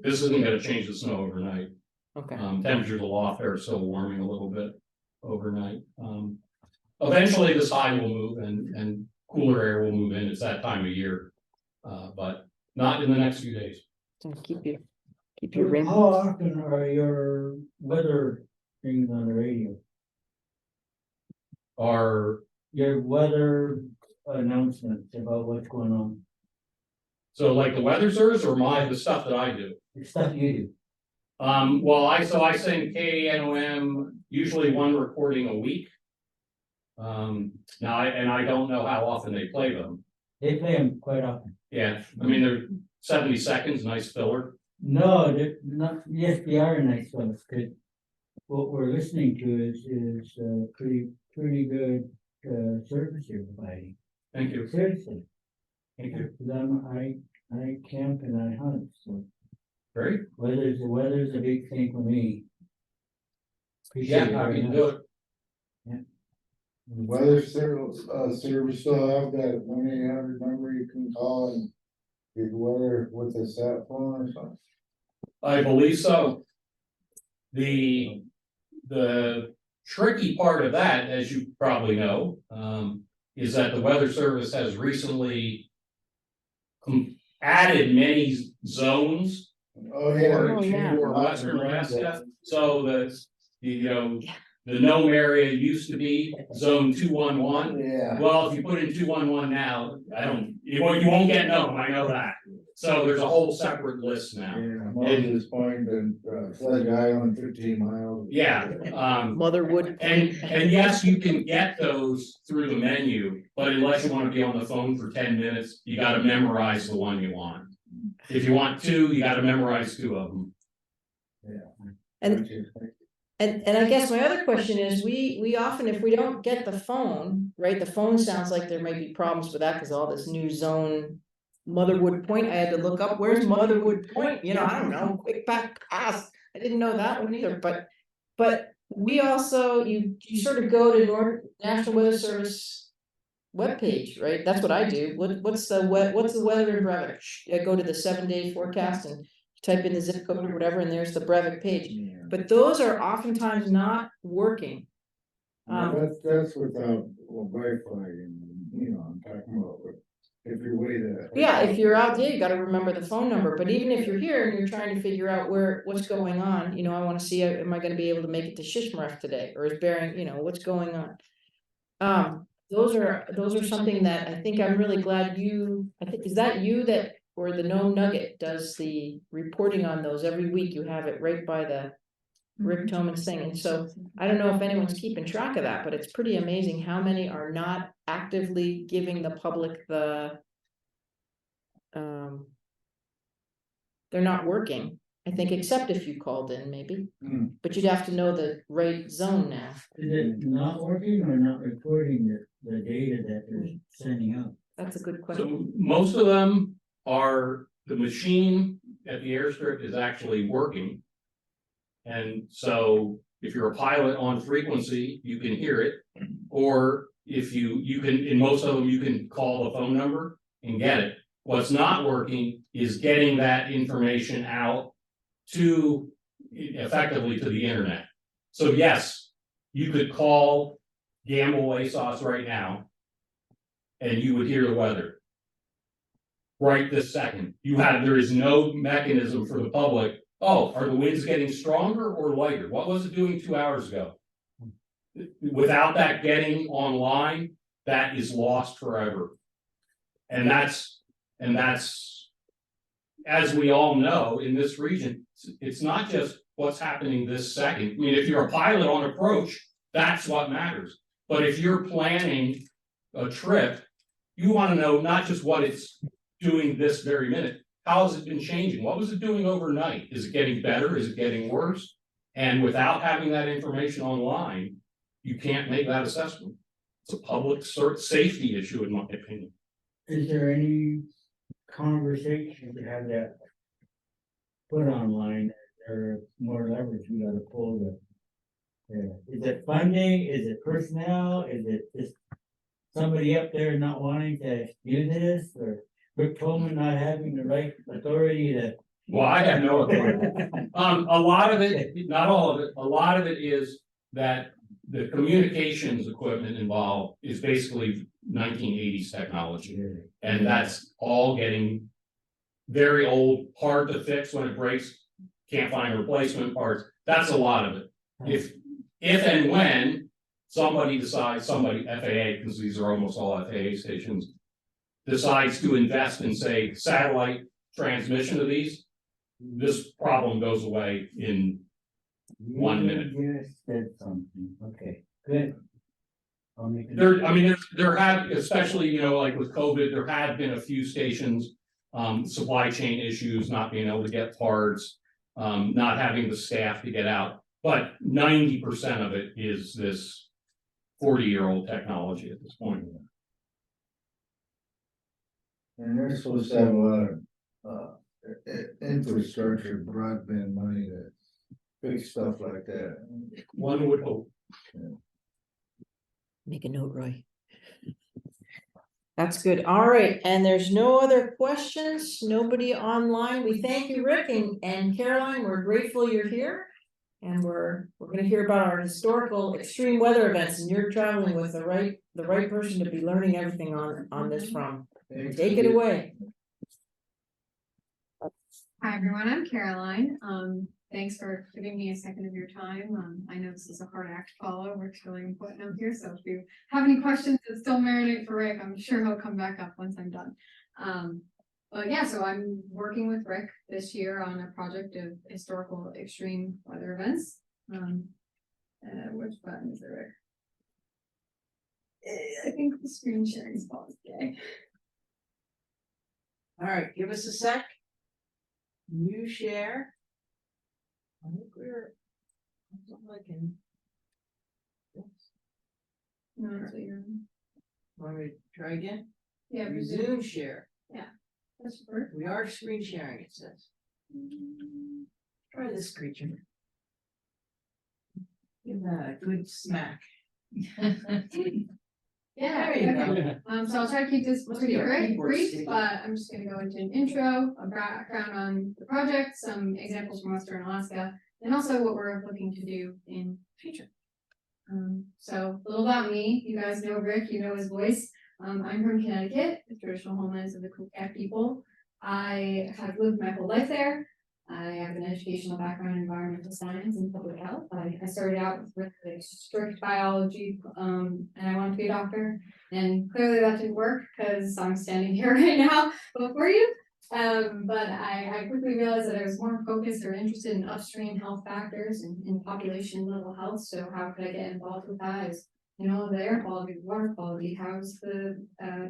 this isn't gonna change the snow overnight. Okay, Temperatures aloft are still warming a little bit overnight. Eventually this high will move and cooler air will move in. It's that time of year. But not in the next few days. so keep your ring. How often are your weather things on the radio? Are, Your weather announcements about what's going on, so like the weather service or the stuff that I do? the stuff you do. Well, I send KNOM usually one recording a week. Now, I don't know how often they play them. They play them quite often. Yeah, I mean, they're 70 seconds, nice filler. No, they're not, yes, they are nice ones, good. What we're listening to is pretty good service you're providing. Thank you. Seriously. Thank you. Because I camp and I hunt, so Great. weather's a big thing for me. Appreciate Yeah, it happy very to much. do it. Weather service still have that 1-800 number you can call and get weather with a sat phone or something? I believe so. The tricky part of that, as you probably know, is that the Weather Service has recently added many zones Oh, yeah. Oh, yeah. for Western Alaska. So the Nome area used to be zone 211. Yeah. Well, if you put in 211 now, you won't get Nome, I know that. So there's a whole separate list now. Yeah, Moses Point and Fledge Island, 15 miles. Yeah, Motherwood. and yes, you can get those through the menu, but unless you want to be on the phone for 10 minutes, you gotta memorize the one you want. If you want two, you gotta memorize two of them. And I guess my other question is, we often, if we don't get the phone, right, the phone sounds like there might be problems with that, because all this new zone. Motherwood Point, I had to look up, where's Motherwood Point, I don't know, quick back pass, I didn't know that one either, but we also, you sort of go to National Weather Service webpage, right, that's what I do, what's the weather in Brevik? I go to the 7-day forecast and type in the zip code or whatever, and there's the Brevik page, but those are oftentimes not working. That's without Wi-Fi and, I'm talking about if you're way there. Yeah, if you're out there, you gotta remember the phone number, but even if you're here and you're trying to figure out what's going on, I wanna see, am I gonna be able to make it to Shishmaref today, or is Bering, what's going on? Those are something that I think I'm really glad is that you that, or the Nome Nugget does the reporting on those every week, you have it right by the Rick Thoman's thing, and so I don't know if anyone's keeping track of that, but it's pretty amazing how many are not actively giving the public they're not working, I think, except if you called in maybe, but you'd have to know the right zone now. Is it not working or not recording the data that they're sending out? That's a good question. So most of them are, the machine at the airstrip is actually working. And so if you're a pilot on frequency, you can hear it, or if you can, in most of them, you can call the phone number and get it. What's not working is getting that information out to effectively to the internet. So yes, you could call Gamble ASOS right now and you would hear the weather. Right this second, there is no mechanism for the public. Oh, are the winds getting stronger or lighter? What was it doing 2 hours ago? Without that getting online, that is lost forever. And that's, as we all know, in this region, it's not just what's happening this second. I mean, if you're a pilot on approach, that's what matters. But if you're planning a trip, you want to know not just what it's doing this very minute, how has it been changing? What was it doing overnight? Is it getting better? Is it getting worse? And without having that information online, you can't make that assessment. It's a public safety issue, in my opinion. Is there any conversation to have that put online, or more leverage we gotta pull is it funding, is it personnel, is it just somebody up there not wanting to do this, or Rick Thoman not having the right authority to? Well, I have no authority. A lot of it, not all of it, a lot of it is that the communications equipment involved is basically 1980s technology. And that's all getting very old, hard to fix when it breaks, can't find replacement parts. That's a lot of it. If and when somebody decides, FAA, because these are almost all FAA stations, decides to invest in, say, satellite transmission of these, this problem goes away in 1 minute. You just said something, okay, good. There have, especially, like with COVID, there have been a few stations, supply chain issues, not being able to get parts, not having the staff to get out. But 90% of it is this 40-year-old technology at this point. And they're supposed to have a lot of, infrastructure, broadband money to fix stuff like that. One would hope. Make a note, Roy. That's good. All right, and there's no other questions, nobody online. We thank you, Rick and Caroline. We're grateful you're here. And we're gonna hear about our historical extreme weather events, and you're traveling with the right person to be learning everything on this from. Take it away. Hi, everyone. I'm Caroline. Thanks for giving me a second of your time. I know this is a hard act to follow. Rick's really important up here. So if you have any questions that still marinate for Rick, I'm sure he'll come back up once I'm done. But yeah, so I'm working with Rick this year on a project of historical extreme weather events. Which button is it, Rick? I think the screen sharing is paused today. All right, give us a sec. New share. I think we're. Liking. No, so you're. Want me to try again? Yeah, Resume share. That's work. We are screen sharing, it says. Try this creature. Give that a good smack. Yeah, There you okay. go. So I'll try to keep this Must pretty be our keyboard brief, sticky. but I'm just gonna go into an intro, a background on the project, some examples from Western Alaska, and also what we're looking to do in the future. So a little about me. You guys know Rick, you know his voice. I'm from Connecticut, the traditional homelands of the Kukak people. I have lived my whole life there. I have an educational background in environmental science and public health. I started out with strict biology, and I wanted to be a doctor. And clearly that didn't work because I'm standing here right now before you. But I quickly realized that I was more focused or interested in upstream health factors and in population level health. So how could I get involved with that? Is, the air quality, the water quality, how's the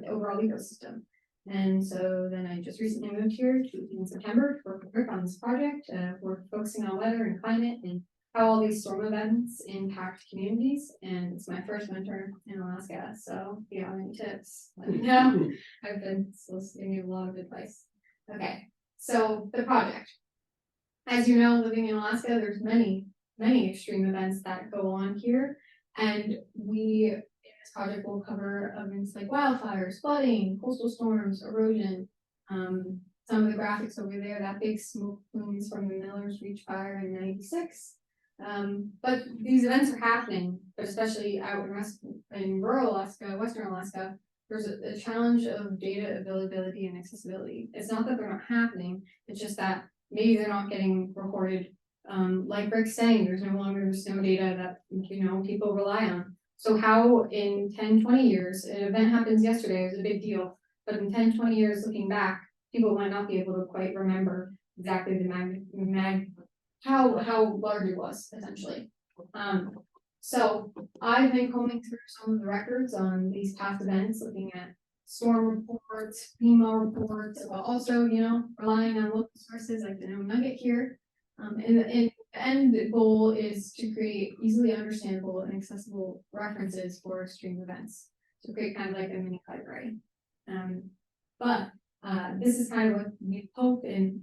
overall ecosystem? And so then I just recently moved here in September to work on this project. We're focusing on weather and climate and how all these storm events impact communities. And it's my first winter in Alaska. So if you have any tips, let me know. I've been soliciting you a lot of advice. Okay, so the project. As you know, living in Alaska, there's many extreme events that go on here. And this project will cover events like wildfires, flooding, coastal storms, erosion, some of the graphics over there, that big smoke plumes from the Miller's Reach fire in '96. But these events are happening, but especially out in rural Alaska, Western Alaska, there's a challenge of data availability and accessibility. It's not that they're not happening, it's just that maybe they're not getting recorded. Like Rick's saying, there's no longer snow data that, people rely on. So how in 10, 20 years, an event happens yesterday, it was a big deal, but in 10, 20 years looking back, people might not be able to quite remember exactly the how large it was, essentially. So I've been combing through some of the records on these past events, looking at storm reports, FEMA reports, but also, relying on local sources like the No Nugget here. And the end goal is to create easily understandable and accessible references for extreme events. So create kind of like a mini library. But this is kind of what we hope and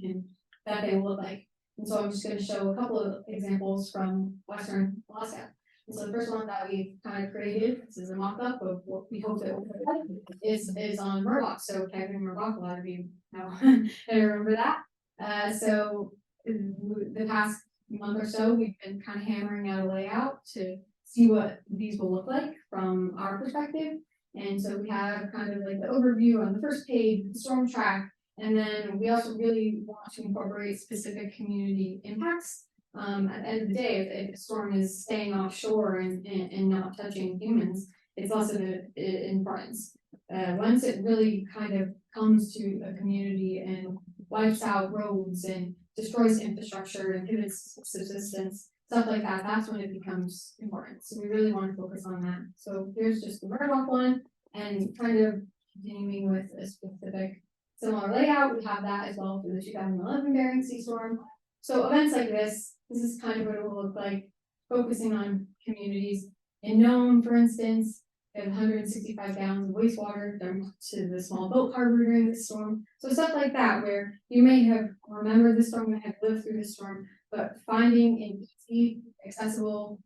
that they will look like. And so I'm just going to show a couple of examples from Western Alaska. And so the first one that we've kind of created, this is a mock-up of what we hope that will look like, is on Murdoch. So Kevin Murdoch, a lot of you know and remember that. So the past month or so, we've been kind of hammering out a layout to see what these will look like from our perspective. And so we have kind of like the overview on the first page, the storm track, and then we also really want to incorporate specific community impacts. At the end of the day, if a storm is staying offshore and not touching humans, it's less of an importance. Once it really kind of comes to a community and wipes out roads and destroys infrastructure and pivots subsistence, stuff like that, that's when it becomes important. So we really want to focus on that. So here's just the Murdoch one, and kind of continuing with a specific similar layout. We have that as well for the 2011 Bering Sea storm. So events like this is kind of what it will look like, focusing on communities. In Nome, for instance, they have 165 gallons of wastewater dumped to the small boat harbor during the storm. So stuff like that, where you may have remembered the storm, may have lived through the storm, but finding an easy, accessible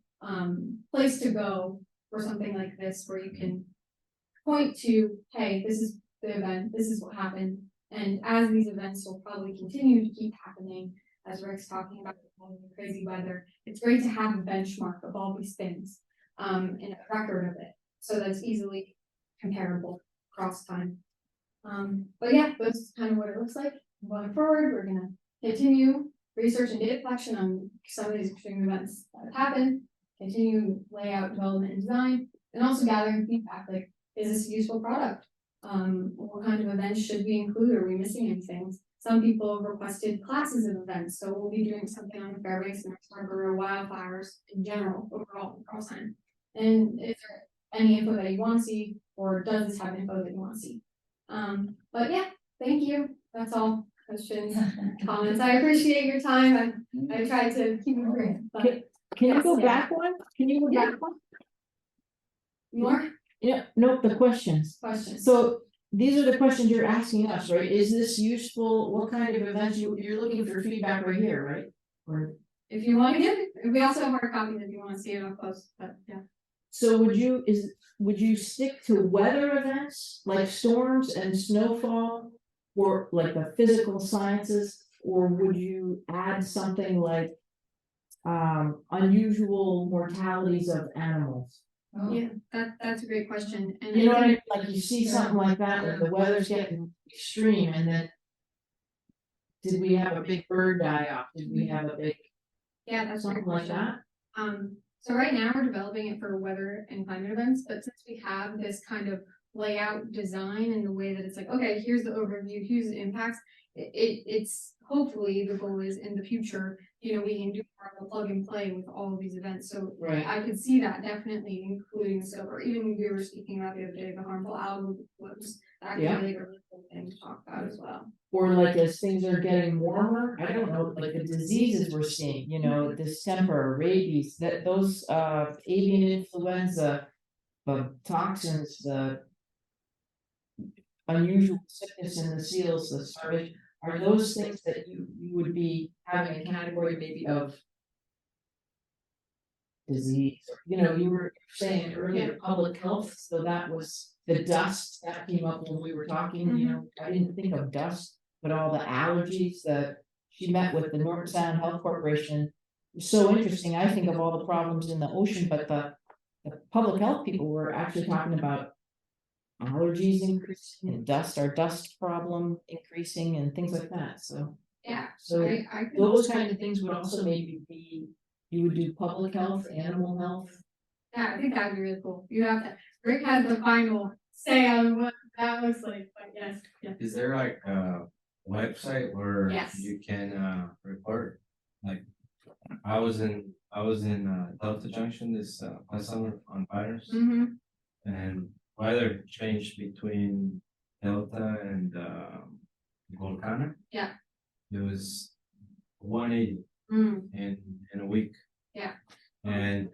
place to go for something like this, where you can point to, hey, this is the event, this is what happened. And as these events will probably continue to keep happening, as Rick's talking about all the crazy weather, it's great to have a benchmark of all these things and a record of it, so that's easily comparable across time. But yeah, that's kind of what it looks like. Going forward, we're gonna continue research and data collection on some of these extreme events that have happened, continue layout development and design, and also gathering feedback, like, is this a useful product? What kind of events should we include? Are we missing anything? Some people have requested classes of events, so we'll be doing something on the Fairbanks and Harbor wildfires in general, overall, across time. And is there any info that you want to see, or does this have info that you want to see? But yeah, thank you. That's all. Questions, comments. I appreciate your time. I tried to keep it brief. But Can you yes, go yeah. back one? Can you go back one? More Yeah, nope, the questions. questions? So these are the questions you're asking us, right? Is this useful? What kind of events you're looking for feedback right here, right? Or If you want to give it, we also have hard copies if you want to see it up close. But yeah. so would you stick to weather events like storms and snowfall, or like the physical sciences, or would you add something like unusual mortalities of animals? Yeah, that's a great question. And You know what I mean? Like you see something like that, where the weather's getting extreme, and then did we have a big bird die off? Did we have a big yeah, that's a great something like question. that? So right now we're developing it for weather and climate events, but since we have this kind of layout design and the way that it's like, okay, here's the overview, here's the impacts, it's hopefully the goal is in the future, we can do more of a plug and play with all of these events. So Right. I could see that definitely including scope, or even we were speaking about the other day, the harmful algal blooms. That could be like a really cool thing to talk about as well. Or like as things are getting warmer, I don't know, like the diseases we're seeing, distemper, rabies, that those avian influenza, the toxins, the unusual sickness in the seals, the starvation, are those things that you would be having a category maybe of disease? You were saying earlier public health, so that was the dust that came up when we were talking, I didn't think of dust. but all the allergies that she met with the North Sound Health Corporation. It was so interesting, I think, of all the problems in the ocean, but the public health people were actually talking about allergies increasing and our dust problem increasing and things like that, so. Yeah, So I could- those kind of things would also maybe be, you would do public health, animal health. Yeah, I think that'd be really cool. You have to, Rick has the final say on what that looks like, but yes, yeah. Is there like a website where Yes. you can report? Like, I was in Delta Junction this last summer on fires, Mm-hmm, and weather changed between Delta and Volcano. Yeah. It was 180 in a week. Yeah. And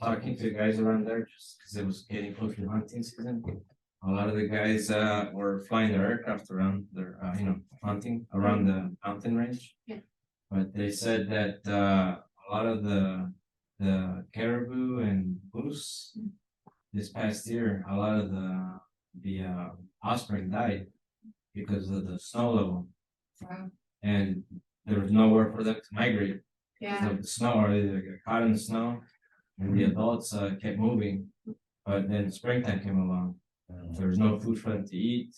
talking to guys around there, just because it was getting close to hunting season, a lot of the guys were flying their aircraft around their hunting around the mountain range. Yeah. But they said that a lot of the caribou and moose this past year, a lot of the offspring died because of the snow level, wow, and there was nowhere for them to migrate because yeah, of the snow, or they got caught in the snow, and the adults kept moving. But then springtime came along, there was no food for them to eat,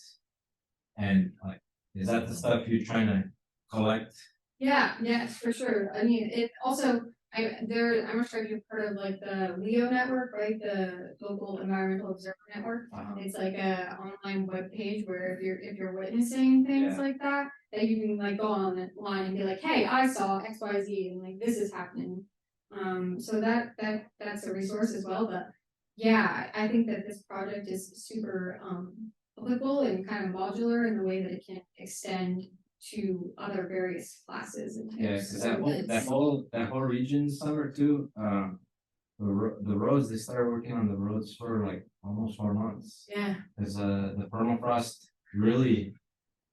and like, is that the stuff you're trying to collect? yeah, yes, for sure. I mean, it also, I'm not sure if you've heard of like the Leo network, right? The Local Environmental Observer Network. It's like a online webpage where if you're witnessing things Yeah. like that you can like go online and be like, hey, I saw XYZ and like this is happening. So that's a resource as well. But yeah, I think that this project is super applicable and kind of modular in the way that it can extend to other various classes and Yeah, types. because So that whole region summer too. The roads, they started working on the roads for like almost 4 months, yeah, because the permafrost really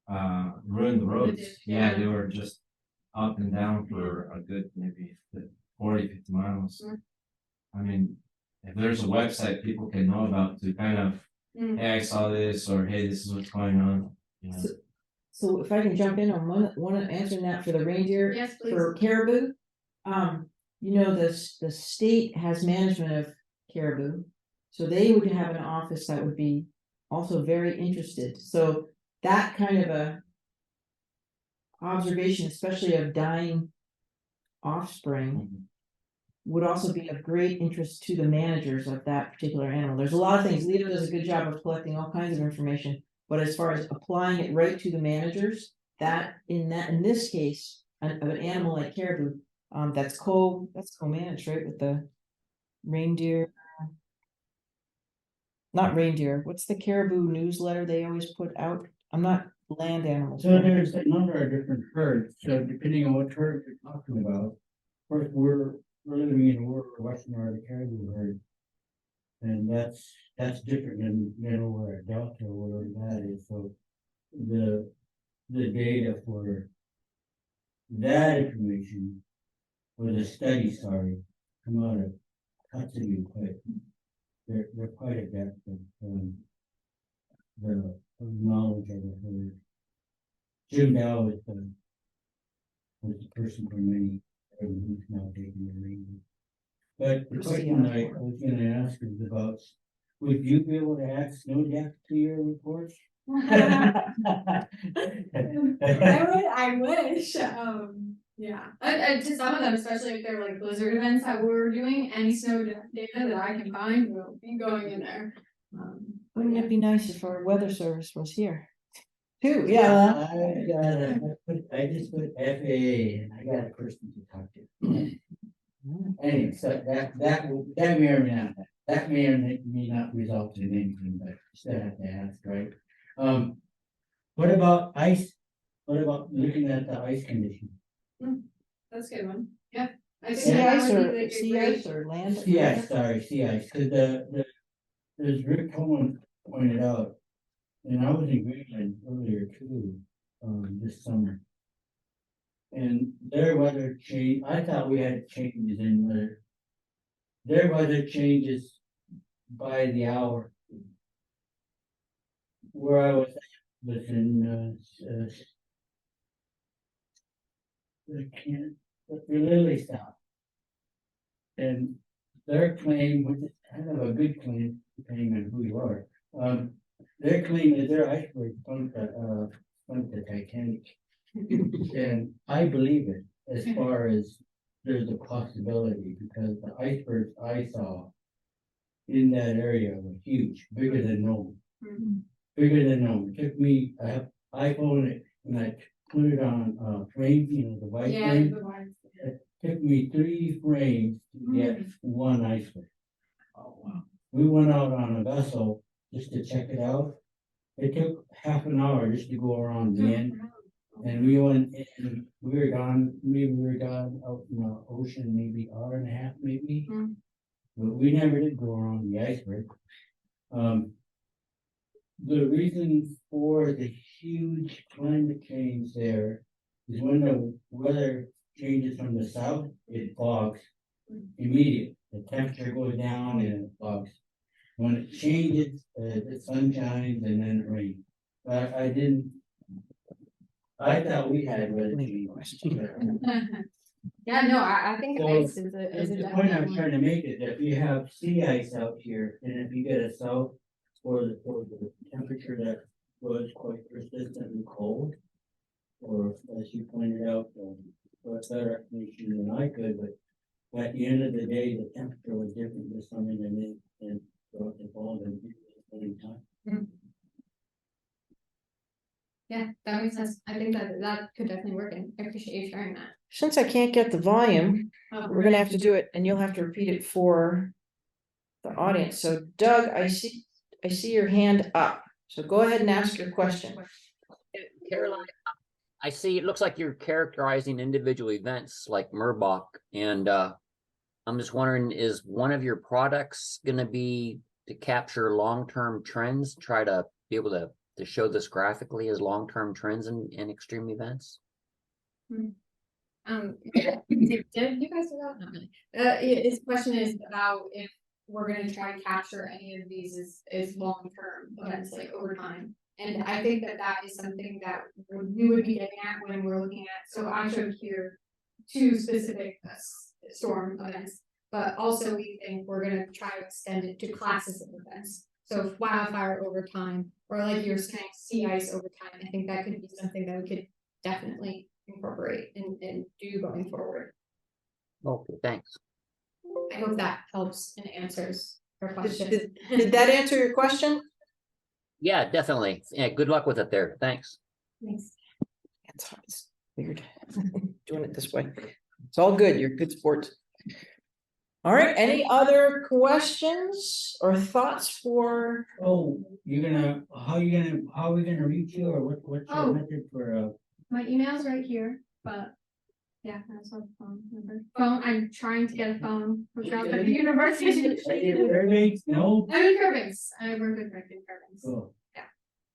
ruined the roads. Yeah. Yeah, they were just up and down for a good maybe 40-50 miles. Mm. I mean, if there's a website people can know about to kind of, Mm. hey, I saw this, or hey, this is what's going on. You know? So if I can jump in on one answering that for the reindeer, yes, please. for caribou. You know, the state has management of caribou, so they would have an office that would be also very interested, so that kind of a observation, especially of dying offspring, Mhm. would also be of great interest to the managers of that particular animal. There's a lot of things, Leo does a good job of collecting all kinds of information, but as far as applying it right to the managers, that in this case, of an animal like caribou, that's co-managed, right, with the reindeer. Not reindeer, what's the caribou newsletter they always put out? I'm not land animals. So there's a number of different herds, so depending on what herd you're talking about. Of course, we're living in a western Arctic caribou herd. And that's different than over at Delta or whatever that is, so the data for that information, or the study, sorry, come out of custody, but they're quite adept at the knowledge of the herd. Jim Dow was the person for many, who's now taking the lead. But the question I was gonna ask is about, would you be able to add snow depth to your reports? I wish, yeah. To some of them, especially if they're like blizzard events that we're doing, any snow data that I can find will be going in there. Wouldn't it be nice if our weather service was here? Too, yeah. I just put FAA and I got a person to talk to. Anyway, so that may or may not result in anything, but still have to ask, right? What about ice? What about looking at the ice condition? That's a good one, yeah. I think Sea that ice would or be like a sea great- ice or land? Sea ice, sorry, sea ice, cause as Rick Thoman pointed out, and I was in Greenland earlier too, this summer. And their weather change, I thought we had changes in weather. Their weather changes by the hour. Where I was in the Lily stop. And their claim, which is kind of a good claim, depending on who you are, their claim is their iceberg sunk the Titanic. And I believe it as far as there's a possibility, because the icebergs I saw in that area were huge, bigger than normal. Bigger than normal. It took me, I have iPhone and I put it on frame, the white frame. It took me 3 frames to get one iceberg. Oh, wow. We went out on a vessel just to check it out. It took half an hour just to go around the end. And we went in, we were gone out in the ocean, maybe hour and a half, maybe. But we never did go around the iceberg. The reason for the huge climate change there is when the weather changes from the south, it fogs immediately. The temperature goes down and it fogs. When it changes, the sun shines and then it rains. But I thought we had weather change. Yeah, no, I think So, ice is a The point I was definite trying to make is that we have sea ice out here, and if you get a south or the temperature that was quite persistently cold, or as you pointed out, a better explanation than I could, but at the end of the day, the temperature was different this summer than throughout the fall than at the time. Yeah, that makes sense. I think that could definitely work, and I appreciate you sharing that. Since I can't get the volume, Oh, we're gonna have to do it, and you'll have to repeat it for the audience. So Doug, I see your hand up. So go ahead and ask your question. Caroline, I see, it looks like you're characterizing individual events like Merbach, and I'm just wondering, is one of your products gonna be to capture long-term trends, try to be able to show this graphically as long-term trends in extreme events? Did you guys do that? Not really. His question is about if we're gonna try to capture any of these as long-term events, like over time. And I think that is something that we would be getting at when we're looking at, so I showed here 2 specific storm events, but also we think we're gonna try to extend it to classes of events. So wildfire over time, or like you're saying, sea ice over time. I think that could be something that we could definitely incorporate and do going forward. Okay, thanks. I hope that helps and answers your question. Did that answer your question? Yeah, definitely. Yeah, good luck with it there. Thanks. Thanks. It's weird doing it this way. It's all good. You're good sports. All right, any other questions or thoughts for? Oh, how are we gonna reach you, or what's your method for My email's right here, but yeah, that's our phone number. I'm trying to get a phone at the university. Fairbanks? No? I'm in Fairbanks. I work with Rick in Fairbanks. Oh.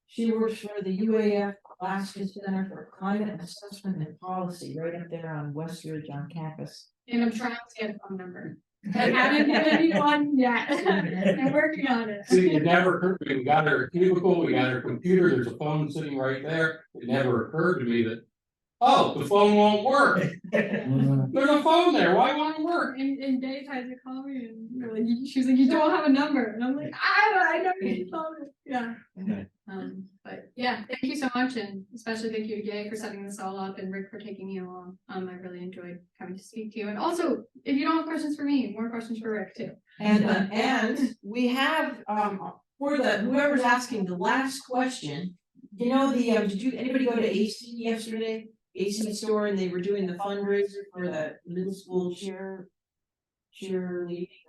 She works for the UAF Alaska Center for Climate Assessment and Policy, right up there on West Ridge on campus. And I'm trying to get a phone number. I haven't given you one yet. I'm working on it. See, it never occurred to me. We got her cubicle, we got her computer, there's a phone sitting right there. It never occurred to me that, oh, the phone won't work. There's a phone there, why won't it work? And Dave tried to call me and she was like, you don't have a number. And I'm like, I know you told me. Yeah. But yeah, thank you so much, and especially thank you, Jay, for setting this all up, and Rick for taking me along. I really enjoyed coming to speak to you. And also, if you don't have questions for me, more questions for Rick too. And we have for the whoever's asking the last question, you know, did anybody go to AC yesterday? AC store, and they were doing the fundraiser for the middle school cheerleading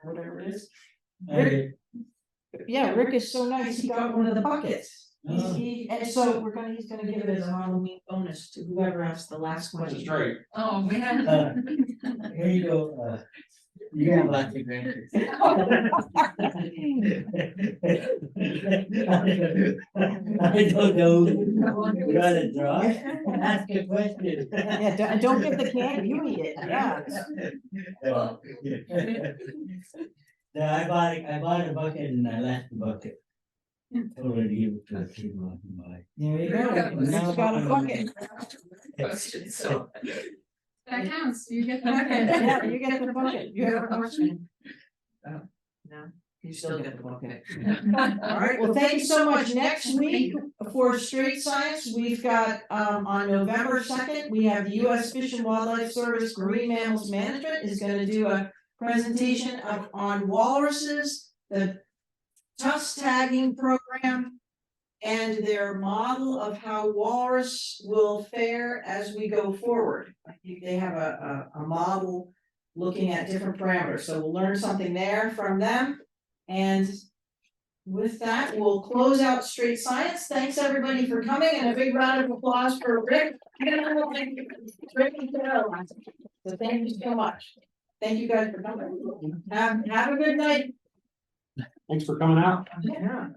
or whatever it is. Rick, yeah, Rick is so nice. He got one of the buckets. And so he's gonna give it as a Halloween bonus to whoever asks the last question. That's right. Oh man. Here you go. You have lots of grandkids. I don't know. You gotta draw. Ask a question. Yeah, don't give the candy, you eat it, yeah. No, I bought a bucket and I left the bucket. Told her to give it to a kid walking by. There you go. Now got a bucket. Question, so. That counts, you get the bucket. Yeah, you get the bucket. You have a question. Oh, no, you still get the bucket. All right, well, thank you so much. Next week for Straight Science, we've got, on November 2nd, we have the U.S. Fish and Wildlife Service Marine Mammals Management is gonna do a presentation on walruses, the tusk tagging program, and their model of how walrus will fare as we go forward. I think they have a model looking at different parameters, so we'll learn something there from them. And with that, we'll close out Straight Science. Thanks, everybody, for coming, and a big round of applause for Rick. So thank you so much. Thank you guys for coming. Have a good night. Thanks for coming out. Yeah.